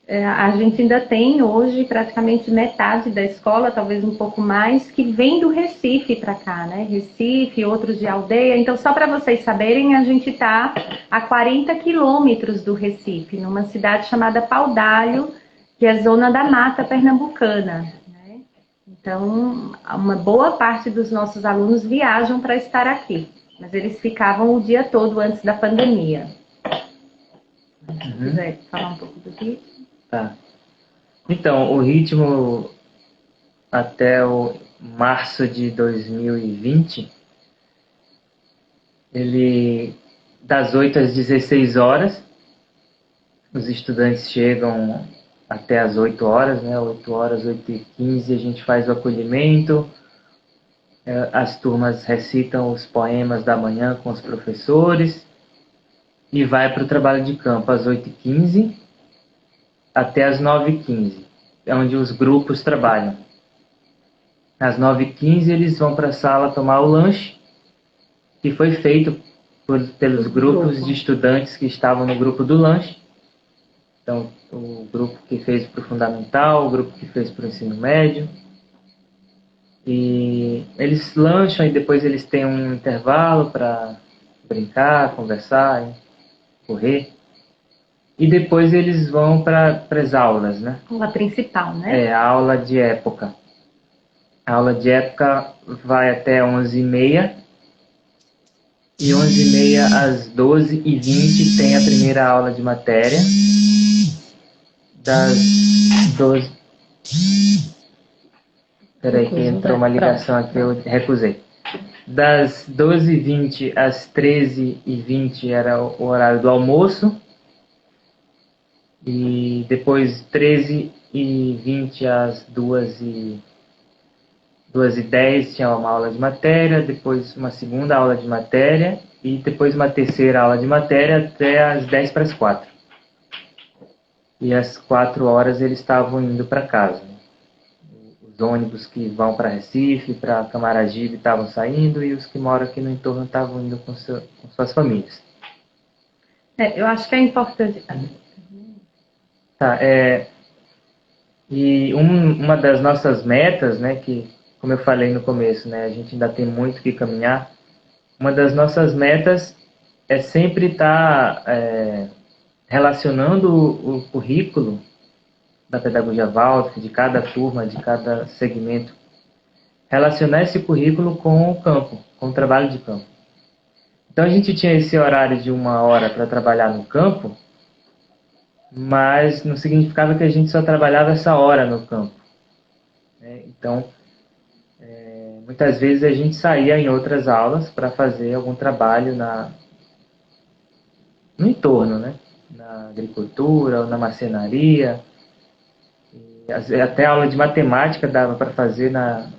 C: a gente ainda tem hoje praticamente metade da escola, talvez um pouco mais, que vem do Recife para cá, né? Recife, outros de aldeia. Então, só para vocês saberem, a gente está a 40 quilômetros do Recife, numa cidade chamada Paudalho, que é zona da mata pernambucana, né? Então, uma boa parte dos nossos alunos viajam para estar aqui, mas eles ficavam o dia todo antes da pandemia. Se quiser falar um pouco do que...
D: Tá. Então, o ritmo até o março de 2020, ele das 8 às 16 horas, os estudantes chegam até as 8 horas, né? 8 horas, 8h15, a gente faz o acolhimento, as turmas recitam os poemas da manhã com os professores e vai para o trabalho de campo às 8h15 até às 9h15, é onde os grupos trabalham. Às 9h15 eles vão para a sala tomar o lanche, que foi feito pelos grupos de estudantes que estavam no grupo do lanche. Então, o grupo que fez para o fundamental, o grupo que fez para o ensino médio. E eles lancham e depois eles têm um intervalo para brincar, conversar, correr. E depois eles vão para as aulas, né?
C: Aula principal, né?
D: A aula de época. A aula de época vai até 11h30. E 11h30 às 12h20 tem a primeira aula de matéria. Das 12... Peraí que entrou uma ligação aqui, eu recusei. Das 12h20 às 13h20 era o horário do almoço. E depois 13h20 às 2h10 tinha uma aula de matéria, depois uma segunda aula de matéria e depois uma terceira aula de matéria até às 10 para as 4. E às 4 horas eles estavam indo para casa. Os ônibus que vão para Recife, para Camaragibe estavam saindo e os que moram aqui no entorno estavam indo com suas famílias.
C: Eu acho que é importante...
D: Tá, e uma das nossas metas, né, que, como eu falei no começo, né, a gente ainda tem muito que caminhar, uma das nossas metas é sempre estar relacionando o currículo da pedagogia Waldorf, de cada turma, de cada segmento, relacionar esse currículo com o campo, com o trabalho de campo. Então a gente tinha esse horário de 1 hora para trabalhar no campo, mas não significava que a gente só trabalhava essa hora no campo. Então, muitas vezes a gente saía em outras aulas para fazer algum trabalho no entorno, né? Na agricultura ou na marcenaria. E até aula de matemática dava para fazer na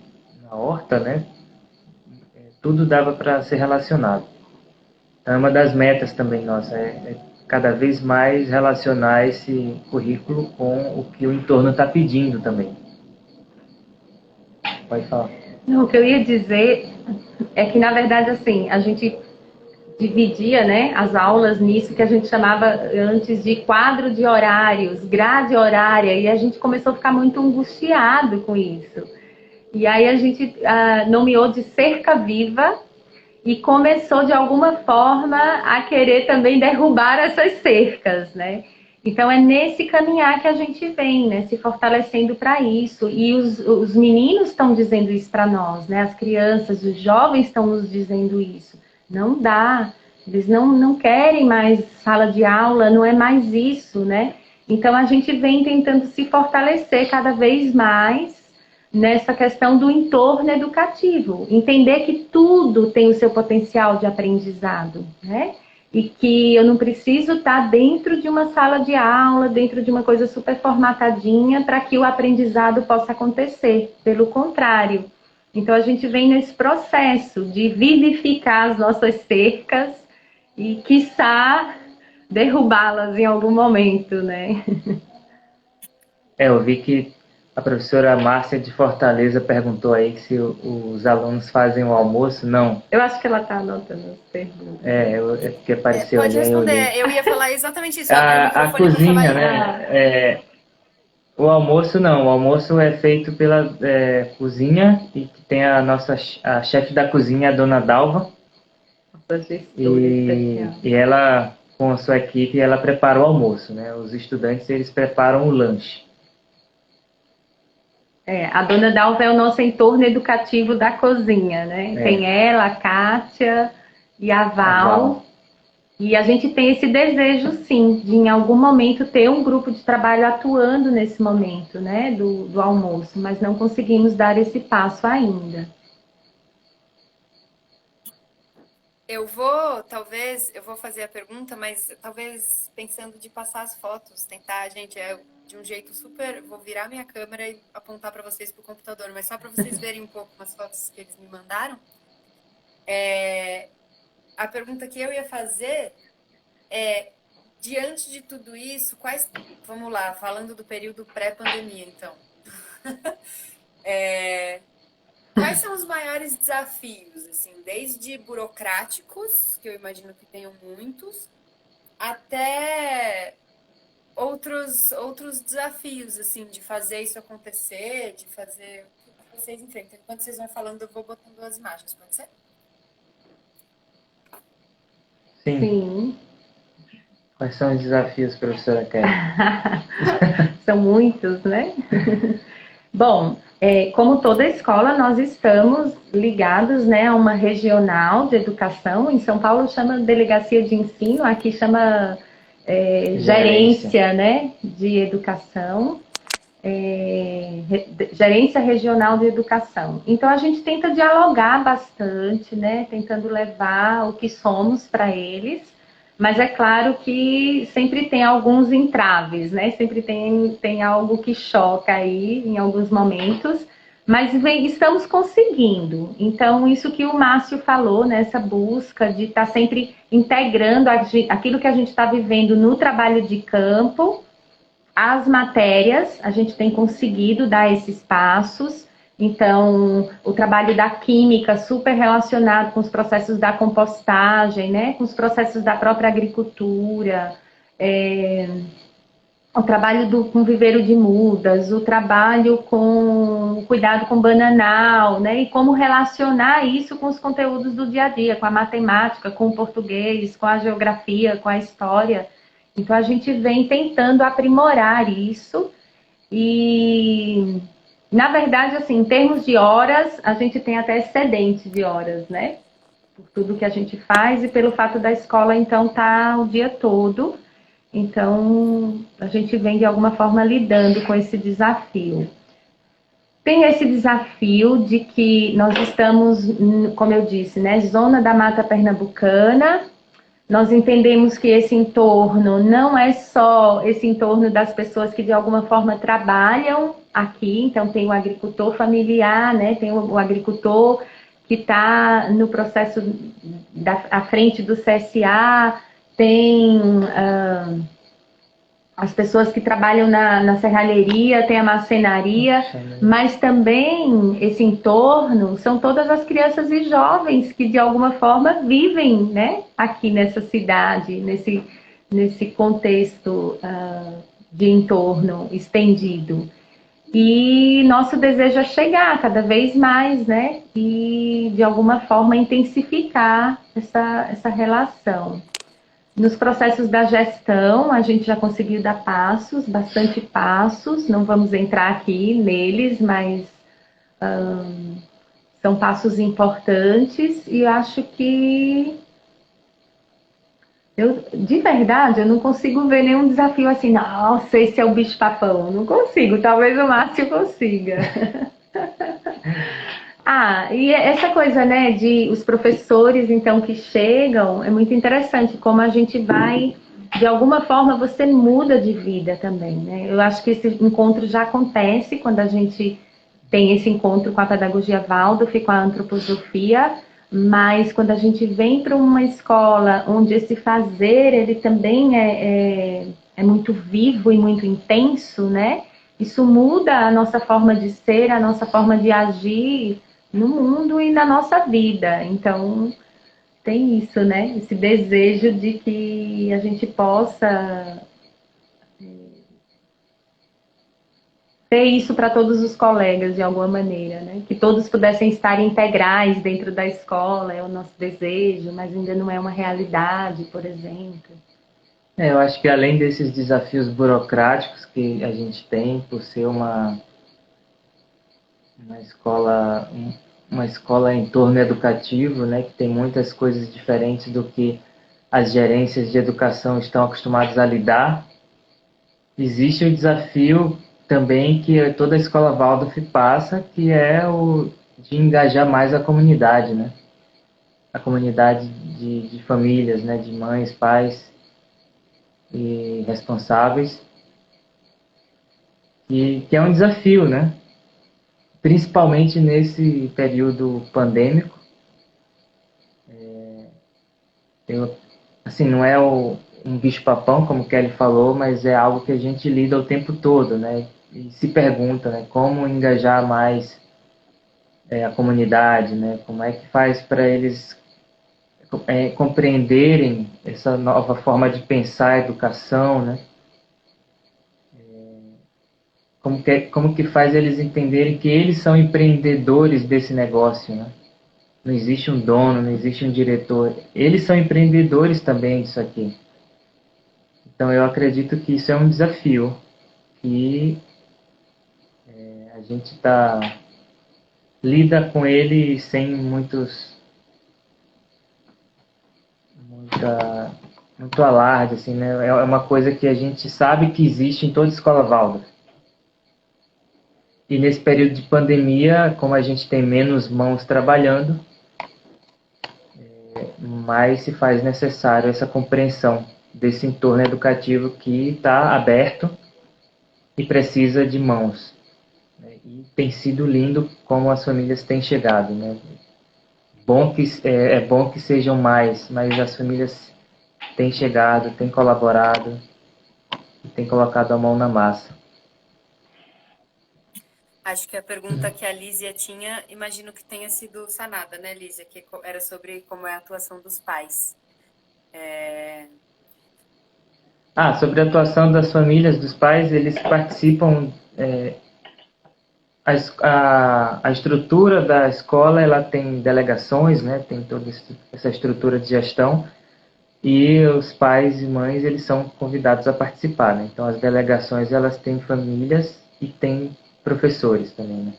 D: horta, né? Tudo dava para ser relacionado. Então, é uma das metas também nossa, cada vez mais relacionar esse currículo com o que o entorno está pedindo também. Pode falar.
C: Não, o que eu ia dizer é que, na verdade, assim, a gente dividia, né, as aulas nisso que a gente chamava antes de quadro de horários, grade horária, e a gente começou a ficar muito angustiado com isso. E aí a gente nomeou de cerca viva, e começou, de alguma forma, a querer também derrubar essas cercas, né? Então, é nesse caminhar que a gente vem, né? Se fortalecendo para isso. E os meninos estão dizendo isso para nós, né? As crianças, os jovens estão nos dizendo isso. Não dá. Eles não querem mais sala de aula, não é mais isso, né? Então, a gente vem tentando se fortalecer cada vez mais nessa questão do entorno educativo, entender que tudo tem o seu potencial de aprendizado, né? e que eu não preciso estar dentro de uma sala de aula, dentro de uma coisa super formatadinha para que o aprendizado possa acontecer. Pelo contrário. Então, a gente vem nesse processo de vivificar as nossas cercas e, quiçá, derrubá-las em algum momento, né?
D: Eu vi que a professora Márcia de Fortaleza perguntou aí se os alunos fazem o almoço. Não.
C: Eu acho que ela está anotando as perguntas.
D: É que apareceu
B: Pode
D: ali, aí eu li.
B: responder. Eu ia falar exatamente isso. Abre o
D: A
B: microfone para falar
D: cozinha,
B: aí.
D: né? O almoço não. O almoço é feito pela cozinha e que tem a chefe da cozinha, a dona Dalva.
C: Nossa gestora especial.
D: E ela, com a sua equipe, ela prepara o almoço, né? Os estudantes, eles preparam o lanche.
C: A dona Dalva é o nosso entorno educativo da cozinha, né? Tem ela, a Kátia e a Val. E a gente tem esse desejo, sim, de em algum momento ter um grupo de trabalho atuando nesse momento, né? Do almoço, mas não conseguimos dar esse passo ainda.
B: Eu vou fazer a pergunta, mas talvez pensando de passar as fotos, tentar, gente, de um jeito super, vou virar minha câmera e apontar para vocês pro computador, mas só para vocês verem um pouco umas fotos que eles me mandaram. A pergunta que eu ia fazer é, diante de tudo isso, vamos lá, falando do período pré-pandemia, então. Quais são os maiores desafios, assim, desde burocráticos, que eu imagino que tenham muitos, até outros desafios, assim, de fazer isso acontecer, de fazer o que vocês enfrentam. Enquanto vocês vão falando, eu vou botando as imagens, pode ser?
C: Sim.
D: Quais são os desafios, professora Kelly?
C: São muitos, né? Bom, como toda escola, nós estamos ligados, né, a uma regional de educação. Em São Paulo chama Delegacia de Ensino, aqui chama Gerência, né, de Educação, Gerência Regional de Educação. Então, a gente tenta dialogar bastante, né, tentando levar o que somos para eles. Mas é claro que sempre tem alguns entraves, né? Sempre tem algo que choca aí em alguns momentos, mas estamos conseguindo. Então, isso que o Márcio falou, né? Essa busca de estar sempre integrando aquilo que a gente está vivendo no trabalho de campo, as matérias, a gente tem conseguido dar esses passos. Então, o trabalho da química super relacionado com os processos da compostagem, né? Com os processos da própria agricultura, o trabalho com viveiro de mudas, o trabalho com cuidado com bananal, né? E como relacionar isso com os conteúdos do dia a dia, com a matemática, com o português, com a geografia, com a história. Então, a gente vem tentando aprimorar isso e... Na verdade, assim, em termos de horas, a gente tem até excedente de horas, né? Por tudo que a gente faz e pelo fato da escola, então, estar o dia todo. Então, a gente vem, de alguma forma, lidando com esse desafio. Tem esse desafio de que nós estamos, como eu disse, né? Zona da Mata Pernambucana. Nós entendemos que esse entorno não é só esse entorno das pessoas que de alguma forma trabalham aqui, então tem o agricultor familiar, né? Tem o agricultor que está no processo à frente do CSA, tem as pessoas que trabalham na serralheria, tem a marcenaria, mas também esse entorno são todas as crianças e jovens que de alguma forma vivem, né, aqui nessa cidade, nesse contexto de entorno estendido. E nosso desejo é chegar cada vez mais, né, e de alguma forma intensificar essa relação. Nos processos da gestão, a gente já conseguiu dar passos, bastante passos, não vamos entrar aqui neles, mas são passos importantes e acho que, de verdade, eu não consigo ver nenhum desafio assim, nossa, esse é o bicho-papão, não consigo, talvez o Márcio consiga. E essa coisa, né, de os professores, então, que chegam, é muito interessante como a gente vai, de alguma forma, você muda de vida também, né? Eu acho que esse encontro já acontece quando a gente tem esse encontro com a pedagogia Waldorf, com a antroposofia, mas quando a gente vem para uma escola onde esse fazer, ele também é muito vivo e muito intenso, né? Isso muda a nossa forma de ser, a nossa forma de agir no mundo e na nossa vida. Então, tem isso, né? Esse desejo de que a gente possa ter isso para todos os colegas, de alguma maneira, né? Que todos pudessem estar integrais dentro da escola, é o nosso desejo, mas ainda não é uma realidade, por exemplo.
D: Eu acho que além desses desafios burocráticos que a gente tem, por ser uma escola, uma escola em torno educativo, né, que tem muitas coisas diferentes do que as gerências de educação estão acostumadas a lidar, existe o desafio também que toda a escola Waldorf passa, que é o de engajar mais a comunidade, né? A comunidade de famílias, né, de mães, pais e responsáveis, que é um desafio, né? Principalmente nesse período pandêmico. Assim, não é um bicho-papão, como o Kelly falou, mas é algo que a gente lida o tempo todo, né? E se pergunta, né, como engajar mais a comunidade, né? Como é que faz para eles compreenderem essa nova forma de pensar a educação, né? Como que faz eles entenderem que eles são empreendedores desse negócio, né? Não existe um dono, não existe um diretor. Eles são empreendedores também disso aqui. Então eu acredito que isso é um desafio que a gente lida com ele sem muito alarde, assim, né? É uma coisa que a gente sabe que existe em toda escola Waldorf. E nesse período de pandemia, como a gente tem menos mãos trabalhando, mais se faz necessário essa compreensão desse entorno educativo que está aberto e precisa de mãos. E tem sido lindo como as famílias têm chegado, né? É bom que sejam mais, mas as famílias têm chegado, têm colaborado e têm colocado a mão na massa.
B: Acho que a pergunta que a Lísia tinha, imagino que tenha sido sanada, né, Lísia? Que era sobre como é a atuação dos pais.
D: Sobre a atuação das famílias, dos pais, eles participam. A estrutura da escola, ela tem delegações, né? Tem toda essa estrutura de gestão. E os pais e mães, eles são convidados a participar, né? Então, as delegações, elas têm famílias e têm professores também, né?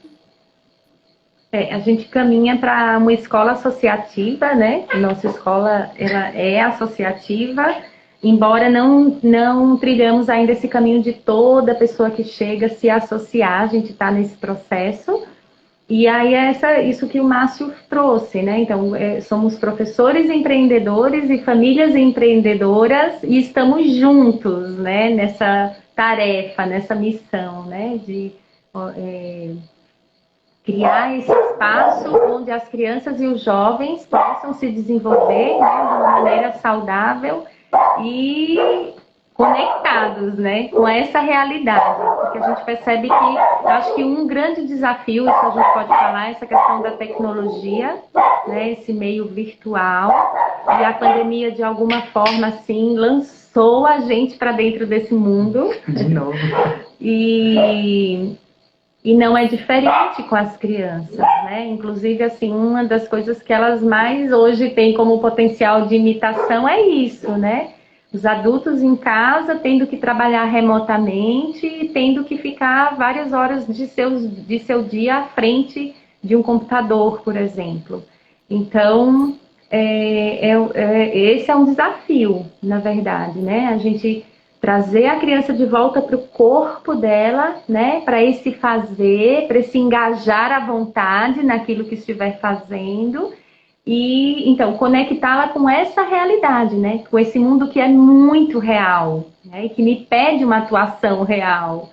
C: A gente caminha para uma escola associativa, né? Nossa escola, ela é associativa, embora não trilhamos ainda esse caminho de toda pessoa que chega se associar, a gente está nesse processo. E aí isso que o Márcio trouxe, né? Então, somos professores empreendedores e famílias empreendedoras e estamos juntos, né? Nessa tarefa, nessa missão, né? De criar esse espaço onde as crianças e os jovens possam se desenvolver, né? De uma maneira saudável e conectados, né, com essa realidade, porque a gente percebe que, eu acho que um grande desafio, isso a gente pode falar, é essa questão da tecnologia, né, esse meio virtual, e a pandemia, de alguma forma, assim, lançou a gente para dentro desse mundo.
D: De novo.
C: E não é diferente com as crianças, né? Inclusive, assim, uma das coisas que elas mais hoje têm como potencial de imitação é isso, né? Os adultos em casa tendo que trabalhar remotamente e tendo que ficar várias horas de seu dia à frente de um computador, por exemplo. Então, esse é um desafio, na verdade, né? A gente trazer a criança de volta para o corpo dela, né? Para esse fazer, para esse engajar à vontade naquilo que estiver fazendo. E então conectá-la com essa realidade, né? Com esse mundo que é muito real, né? E que me pede uma atuação real,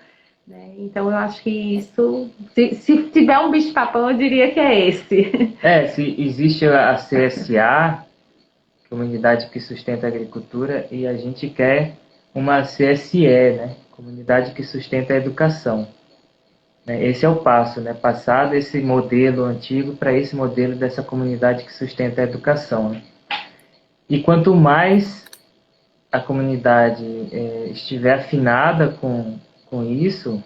C: né? Então eu acho que isso, se tiver um bicho-papão, eu diria que é esse.
D: Se existe a CSA, Comunidade que Sustenta a Agricultura, e a gente quer uma CSE, né? Comunidade que Sustenta a Educação. Esse é o passo, né? Passar desse modelo antigo para esse modelo dessa comunidade que sustenta a educação. Né? E quanto mais a comunidade estiver afinada com isso,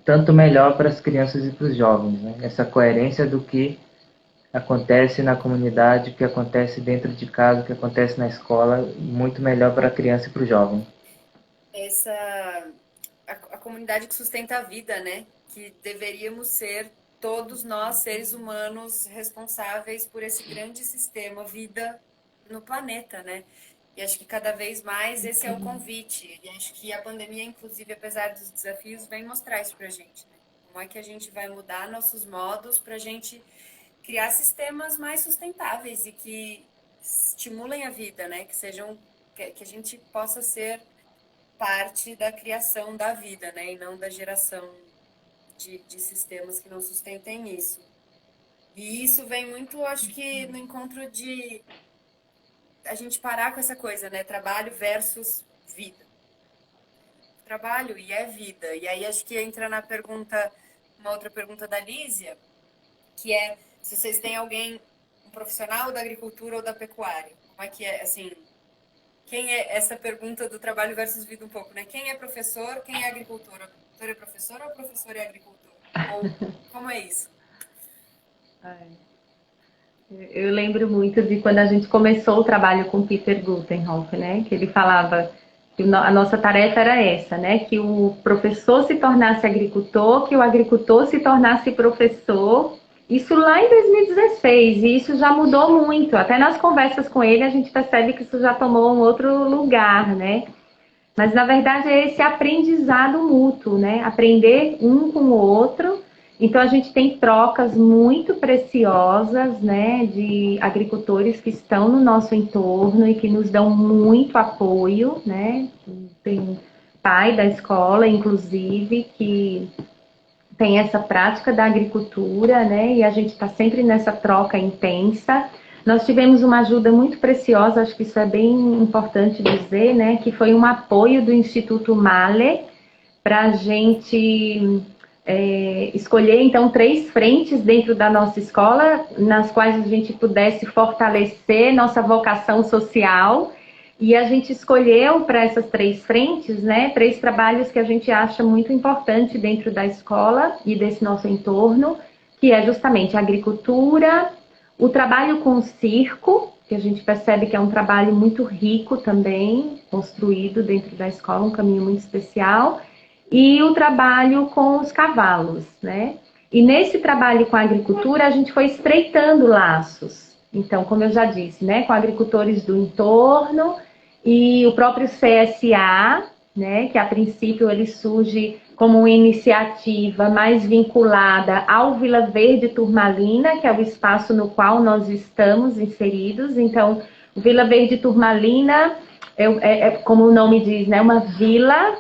D: tanto melhor para as crianças e para os jovens. Né? Essa coerência do que acontece na comunidade, o que acontece dentro de casa, o que acontece na escola, muito melhor para a criança e para o jovem.
B: A comunidade que sustenta a vida, né? Que deveríamos ser todos nós, seres humanos, responsáveis por esse grande sistema vida no planeta, né? E acho que cada vez mais esse é o convite. E acho que a pandemia, inclusive, apesar dos desafios, vem mostrar isso pra gente, né? Como é que a gente vai mudar nossos modos pra gente criar sistemas mais sustentáveis e que estimulem a vida, né? Que a gente possa ser parte da criação da vida, né? E não da geração de sistemas que não sustentem isso. E isso vem muito, acho que, no encontro de a gente parar com essa coisa, né? Trabalho versus vida. Trabalho e é vida. E aí acho que entra na pergunta, uma outra pergunta da Lísia, que é se vocês têm alguém, um profissional da agricultura ou da pecuária. Como é que é, assim, quem é essa pergunta do trabalho versus vida um pouco, né? Quem é professor, quem é agricultor? O professor é professor ou o professor é agricultor? Ou como é isso?
C: Eu lembro muito de quando a gente começou o trabalho com Peter Gutenhoff, né? Que ele falava que a nossa tarefa era essa, né? Que o professor se tornasse agricultor, que o agricultor se tornasse professor. Isso lá em 2016, e isso já mudou muito. Até nas conversas com ele a gente percebe que isso já tomou um outro lugar, né? Mas, na verdade, é esse aprendizado mútuo, né? Aprender um com o outro. Então, a gente tem trocas muito preciosas, né? De agricultores que estão no nosso entorno e que nos dão muito apoio, né? Tem pai da escola, inclusive, que tem essa prática da agricultura, né? E a gente está sempre nessa troca intensa. Nós tivemos uma ajuda muito preciosa, acho que isso é bem importante dizer, né? Que foi um apoio do Instituto Male para a gente escolher, então, 3 frentes dentro da nossa escola, nas quais a gente pudesse fortalecer nossa vocação social. E a gente escolheu para essas 3 frentes, né? 3 trabalhos que a gente acha muito importante dentro da escola e desse nosso entorno, que é justamente a agricultura, o trabalho com o circo, que a gente percebe que é um trabalho muito rico também, construído dentro da escola, um caminho muito especial, e o trabalho com os cavalos, né? E nesse trabalho com a agricultura, a gente foi estreitando laços. Então, como eu já disse, né? Com agricultores do entorno e o próprio CSA, né? Que a princípio ele surge como uma iniciativa mais vinculada ao Vila Verde Turmalina, que é o espaço no qual nós estamos inseridos. Então, o Vila Verde Turmalina como o nome diz, né, uma vila,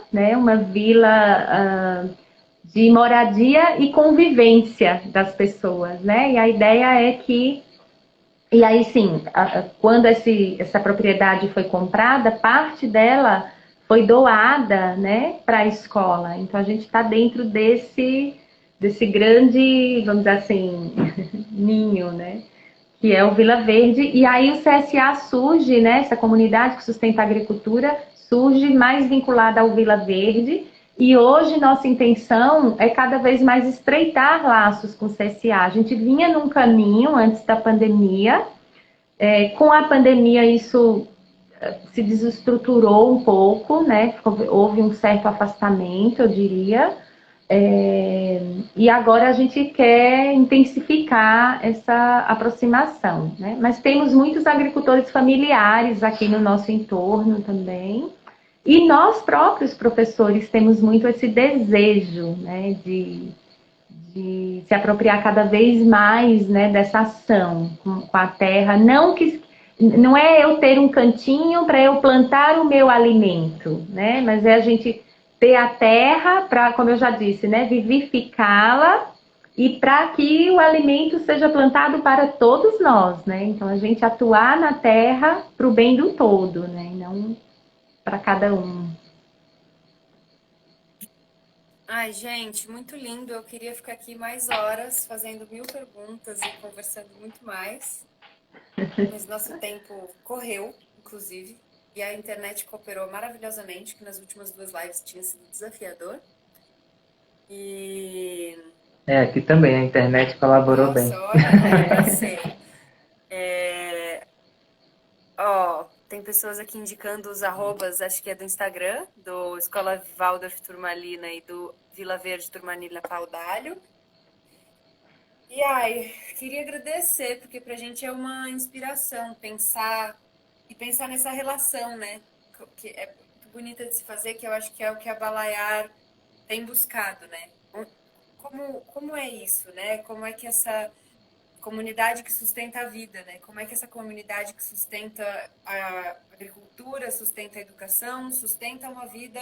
C: de moradia e convivência das pessoas, né? E a ideia é que, e aí sim, quando essa propriedade foi comprada, parte dela foi doada, né, para a escola. Então a gente está dentro desse grande, vamos dizer assim, ninho, né, que é o Vila Verde. E aí o CSA surge, né, essa comunidade que sustenta a agricultura, surge mais vinculada ao Vila Verde. E hoje nossa intenção é cada vez mais estreitar laços com o CSA. A gente vinha num caminho antes da pandemia. Com a pandemia isso se desestruturou um pouco, né? Houve um certo afastamento, eu diria. E agora a gente quer intensificar essa aproximação, né? Mas temos muitos agricultores familiares aqui no nosso entorno também. E nós próprios, professores, temos muito esse desejo, né, de se apropriar cada vez mais, né, dessa ação com a terra. Não é eu ter um cantinho para eu plantar o meu alimento, né, mas é a gente ter a terra para, como eu já disse, né, vivificá-la e para que o alimento seja plantado para todos nós, né? Então a gente atuar na terra para o bem do todo, né? E não para cada um.
B: Ai, gente, muito lindo. Eu queria ficar aqui mais horas fazendo 1000 perguntas e conversando muito mais. Mas nosso tempo correu, inclusive, e a internet cooperou maravilhosamente, que nas últimas 2 lives tinha sido desafiador. E
D: Aqui também a internet colaborou bem.
B: nossa, olha, era pra ser. Ó, tem pessoas aqui indicando os arrobas, acho que é do Instagram, do Escola Waldorf Turmalina e do Vila Verde Turmalina Paudalho. E ai, queria agradecer, porque pra gente é uma inspiração pensar nessa relação, né? Que é muito bonita de se fazer, que eu acho que é o que a Balaiar tem buscado, né? Como é isso, né? Como é que essa comunidade que sustenta a vida, né? Como é que essa comunidade que sustenta a agricultura, sustenta a educação, sustenta uma vida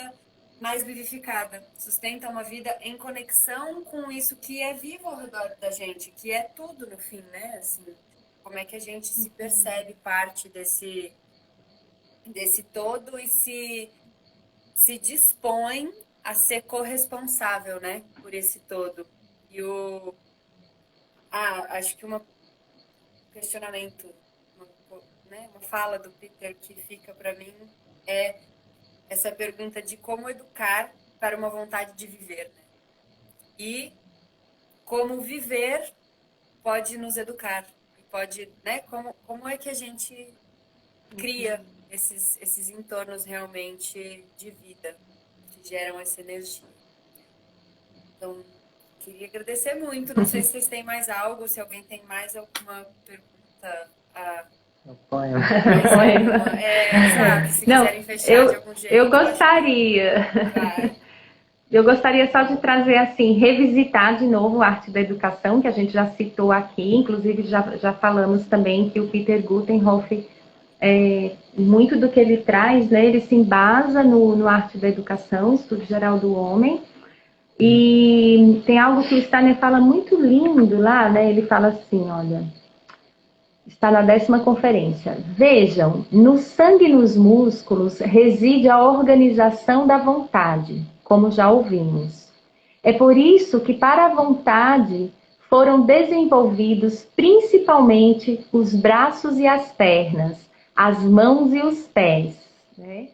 B: mais vivificada, sustenta uma vida em conexão com isso que é vivo ao redor da gente, que é tudo no fim, né? Assim, como é que a gente se percebe parte desse todo e se dispõe a ser corresponsável, né, por esse todo. E acho que um questionamento, uma fala do Peter que fica para mim é essa pergunta de como educar para uma vontade de viver, né? E como viver pode nos educar, e pode, né? Como é que a gente cria esses entornos realmente de vida que geram essa energia. Então, queria agradecer muito. Não sei se vocês têm mais algo, se alguém tem mais alguma pergunta
D: Apoio.
B: exato, se
C: Não,
B: quiserem fechar de algum jeito.
C: eu gostaria.
B: Vai.
C: Eu gostaria só de trazer, assim, revisitar de novo a arte da educação, que a gente já citou aqui, inclusive já falamos também que o Peter Gutenhoff, muito do que ele traz, né, ele se embasa no arte da educação, estudo geral do homem, e tem algo que o Steiner fala muito lindo lá, né, ele fala assim, olha, está na 10ª conferência, vejam, no sangue e nos músculos reside a organização da vontade, como já ouvimos. É por isso que para a vontade foram desenvolvidos principalmente os braços e as pernas, as mãos e os pés, né?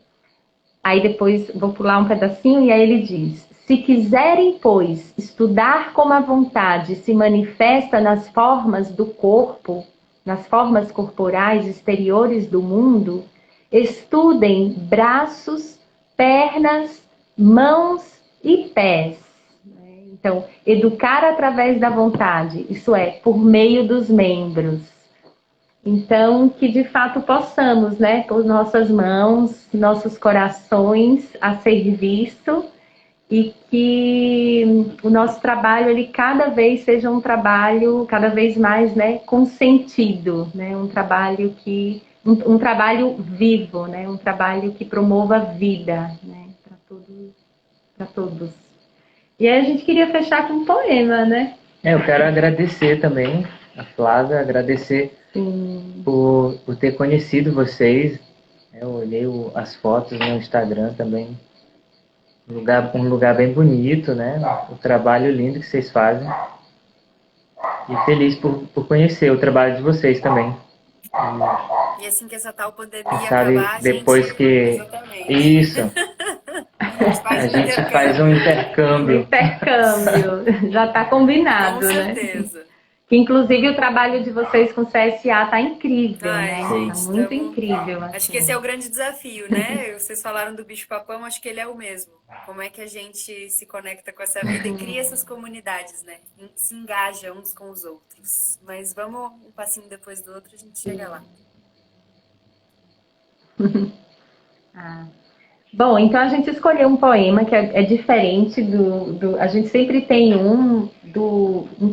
C: Aí depois vou pular um pedacinho e aí ele diz: se quiserem, pois, estudar como a vontade se manifesta nas formas do corpo, nas formas corporais exteriores do mundo, estudem braços, pernas, mãos e pés. Então, educar através da vontade, isso é, por meio dos membros. Então, que de fato possamos, né, pôr nossas mãos, nossos corações a serviço e que o nosso trabalho, ele cada vez seja um trabalho, cada vez mais, né, com sentido, né, um trabalho um trabalho vivo, né, um trabalho que promova a vida, né, para todos. E aí a gente queria fechar com um poema, né?
D: Eu quero agradecer também a Flávia, agradecer por ter conhecido vocês. Eu olhei as fotos no Instagram também. Um lugar bem bonito, né? O trabalho lindo que vocês fazem. E feliz por conhecer o trabalho de vocês também.
B: E assim que essa tal pandemia
D: sabe,
B: acabar,
D: depois
B: gente...
D: que...
B: Exatamente.
D: Isso.
B: A
D: gente faz um intercâmbio.
C: Já está combinado,
B: Com certeza.
C: Né? Que inclusive o trabalho de vocês com o CSA está incrível,
B: Ai,
C: né?
B: gente,
C: Tá muito incrível. Assim.
B: Acho que esse é o grande desafio, né? Vocês falaram do bicho-papão, acho que ele é o mesmo. Como é que a gente se conecta com essa vida e cria essas comunidades, né? Se engaja uns com os outros. Mas vamos um passinho depois do outro, a gente chega lá.
C: Bom, então a gente escolheu um poema que é diferente a gente sempre tem um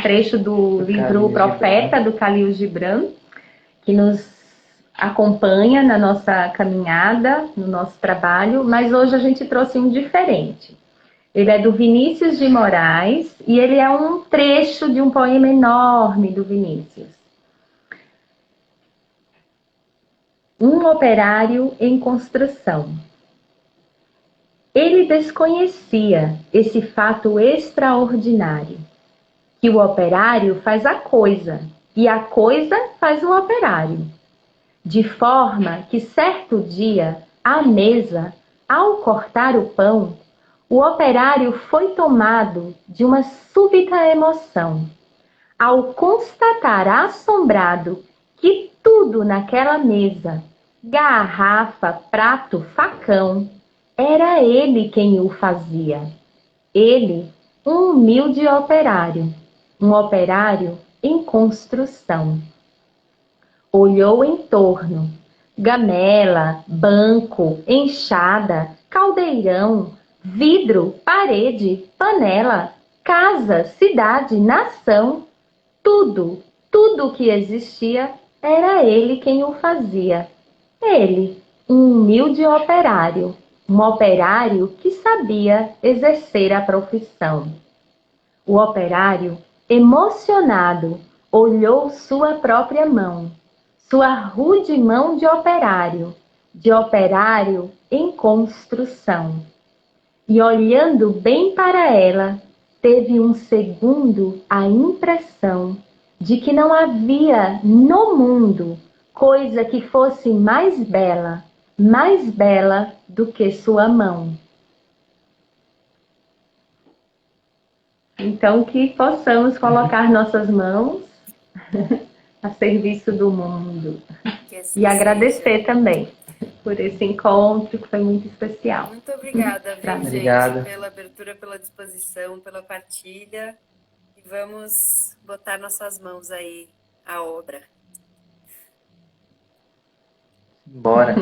C: trecho do livro
D: Khalil
C: Profeta, do Khalil Gibran, que nos acompanha na nossa caminhada, no nosso trabalho, mas hoje a gente trouxe um diferente. Ele é do Vinícius de Moraes e ele é um trecho de um poema enorme do Vinícius. Um operário em construção. Ele desconhecia esse fato extraordinário, que o operário faz a coisa e a coisa faz o operário. De forma que certo dia, à mesa, ao cortar o pão, o operário foi tomado de uma súbita emoção, ao constatar assombrado que tudo naquela mesa, garrafa, prato, facão, era ele quem o fazia. Ele, um humilde operário, um operário em construção. Olhou em torno, gamela, banco, enxada, caldeirão, vidro, parede, panela, casa, cidade, nação, tudo, tudo que existia, era ele quem o fazia. Ele, um humilde operário, um operário que sabia exercer a profissão. O operário, emocionado, olhou sua própria mão, sua rude mão de operário em construção. E olhando bem para ela, teve um segundo a impressão de que não havia no mundo coisa que fosse mais bela do que sua mão. Então, que possamos colocar nossas mãos a serviço do mundo.
B: Assim
C: E agradecer
B: seja.
C: também por esse encontro que foi muito especial.
B: Muito obrigada, viu, gente,
D: Obrigado.
B: pela abertura, pela disposição, pela partilha. E vamos botar nossas mãos aí à obra.
D: Bora.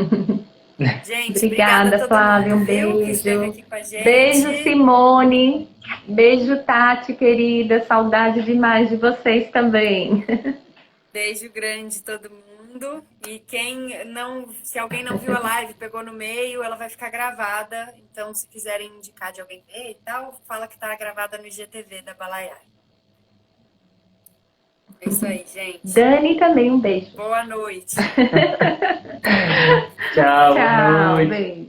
B: Gente,
C: Obrigada,
B: a todo
C: Flávia.
B: mundo,
C: Um
B: viu, que
C: beijo.
B: esteve aqui com a gente.
C: Beijo, Simone. Beijo, Tati, querida. Saudade demais de vocês também.
B: Beijo grande todo mundo. E se alguém não viu a live, pegou no meio, ela vai ficar gravada. Então, se quiserem indicar de alguém ver e tal, fala que tá gravada no IGTV da Balaiar. É isso aí, gente.
C: Dani também, um beijo.
B: Boa noite.
D: Tchau, boa
C: Tchau,
D: noite.
C: beijo.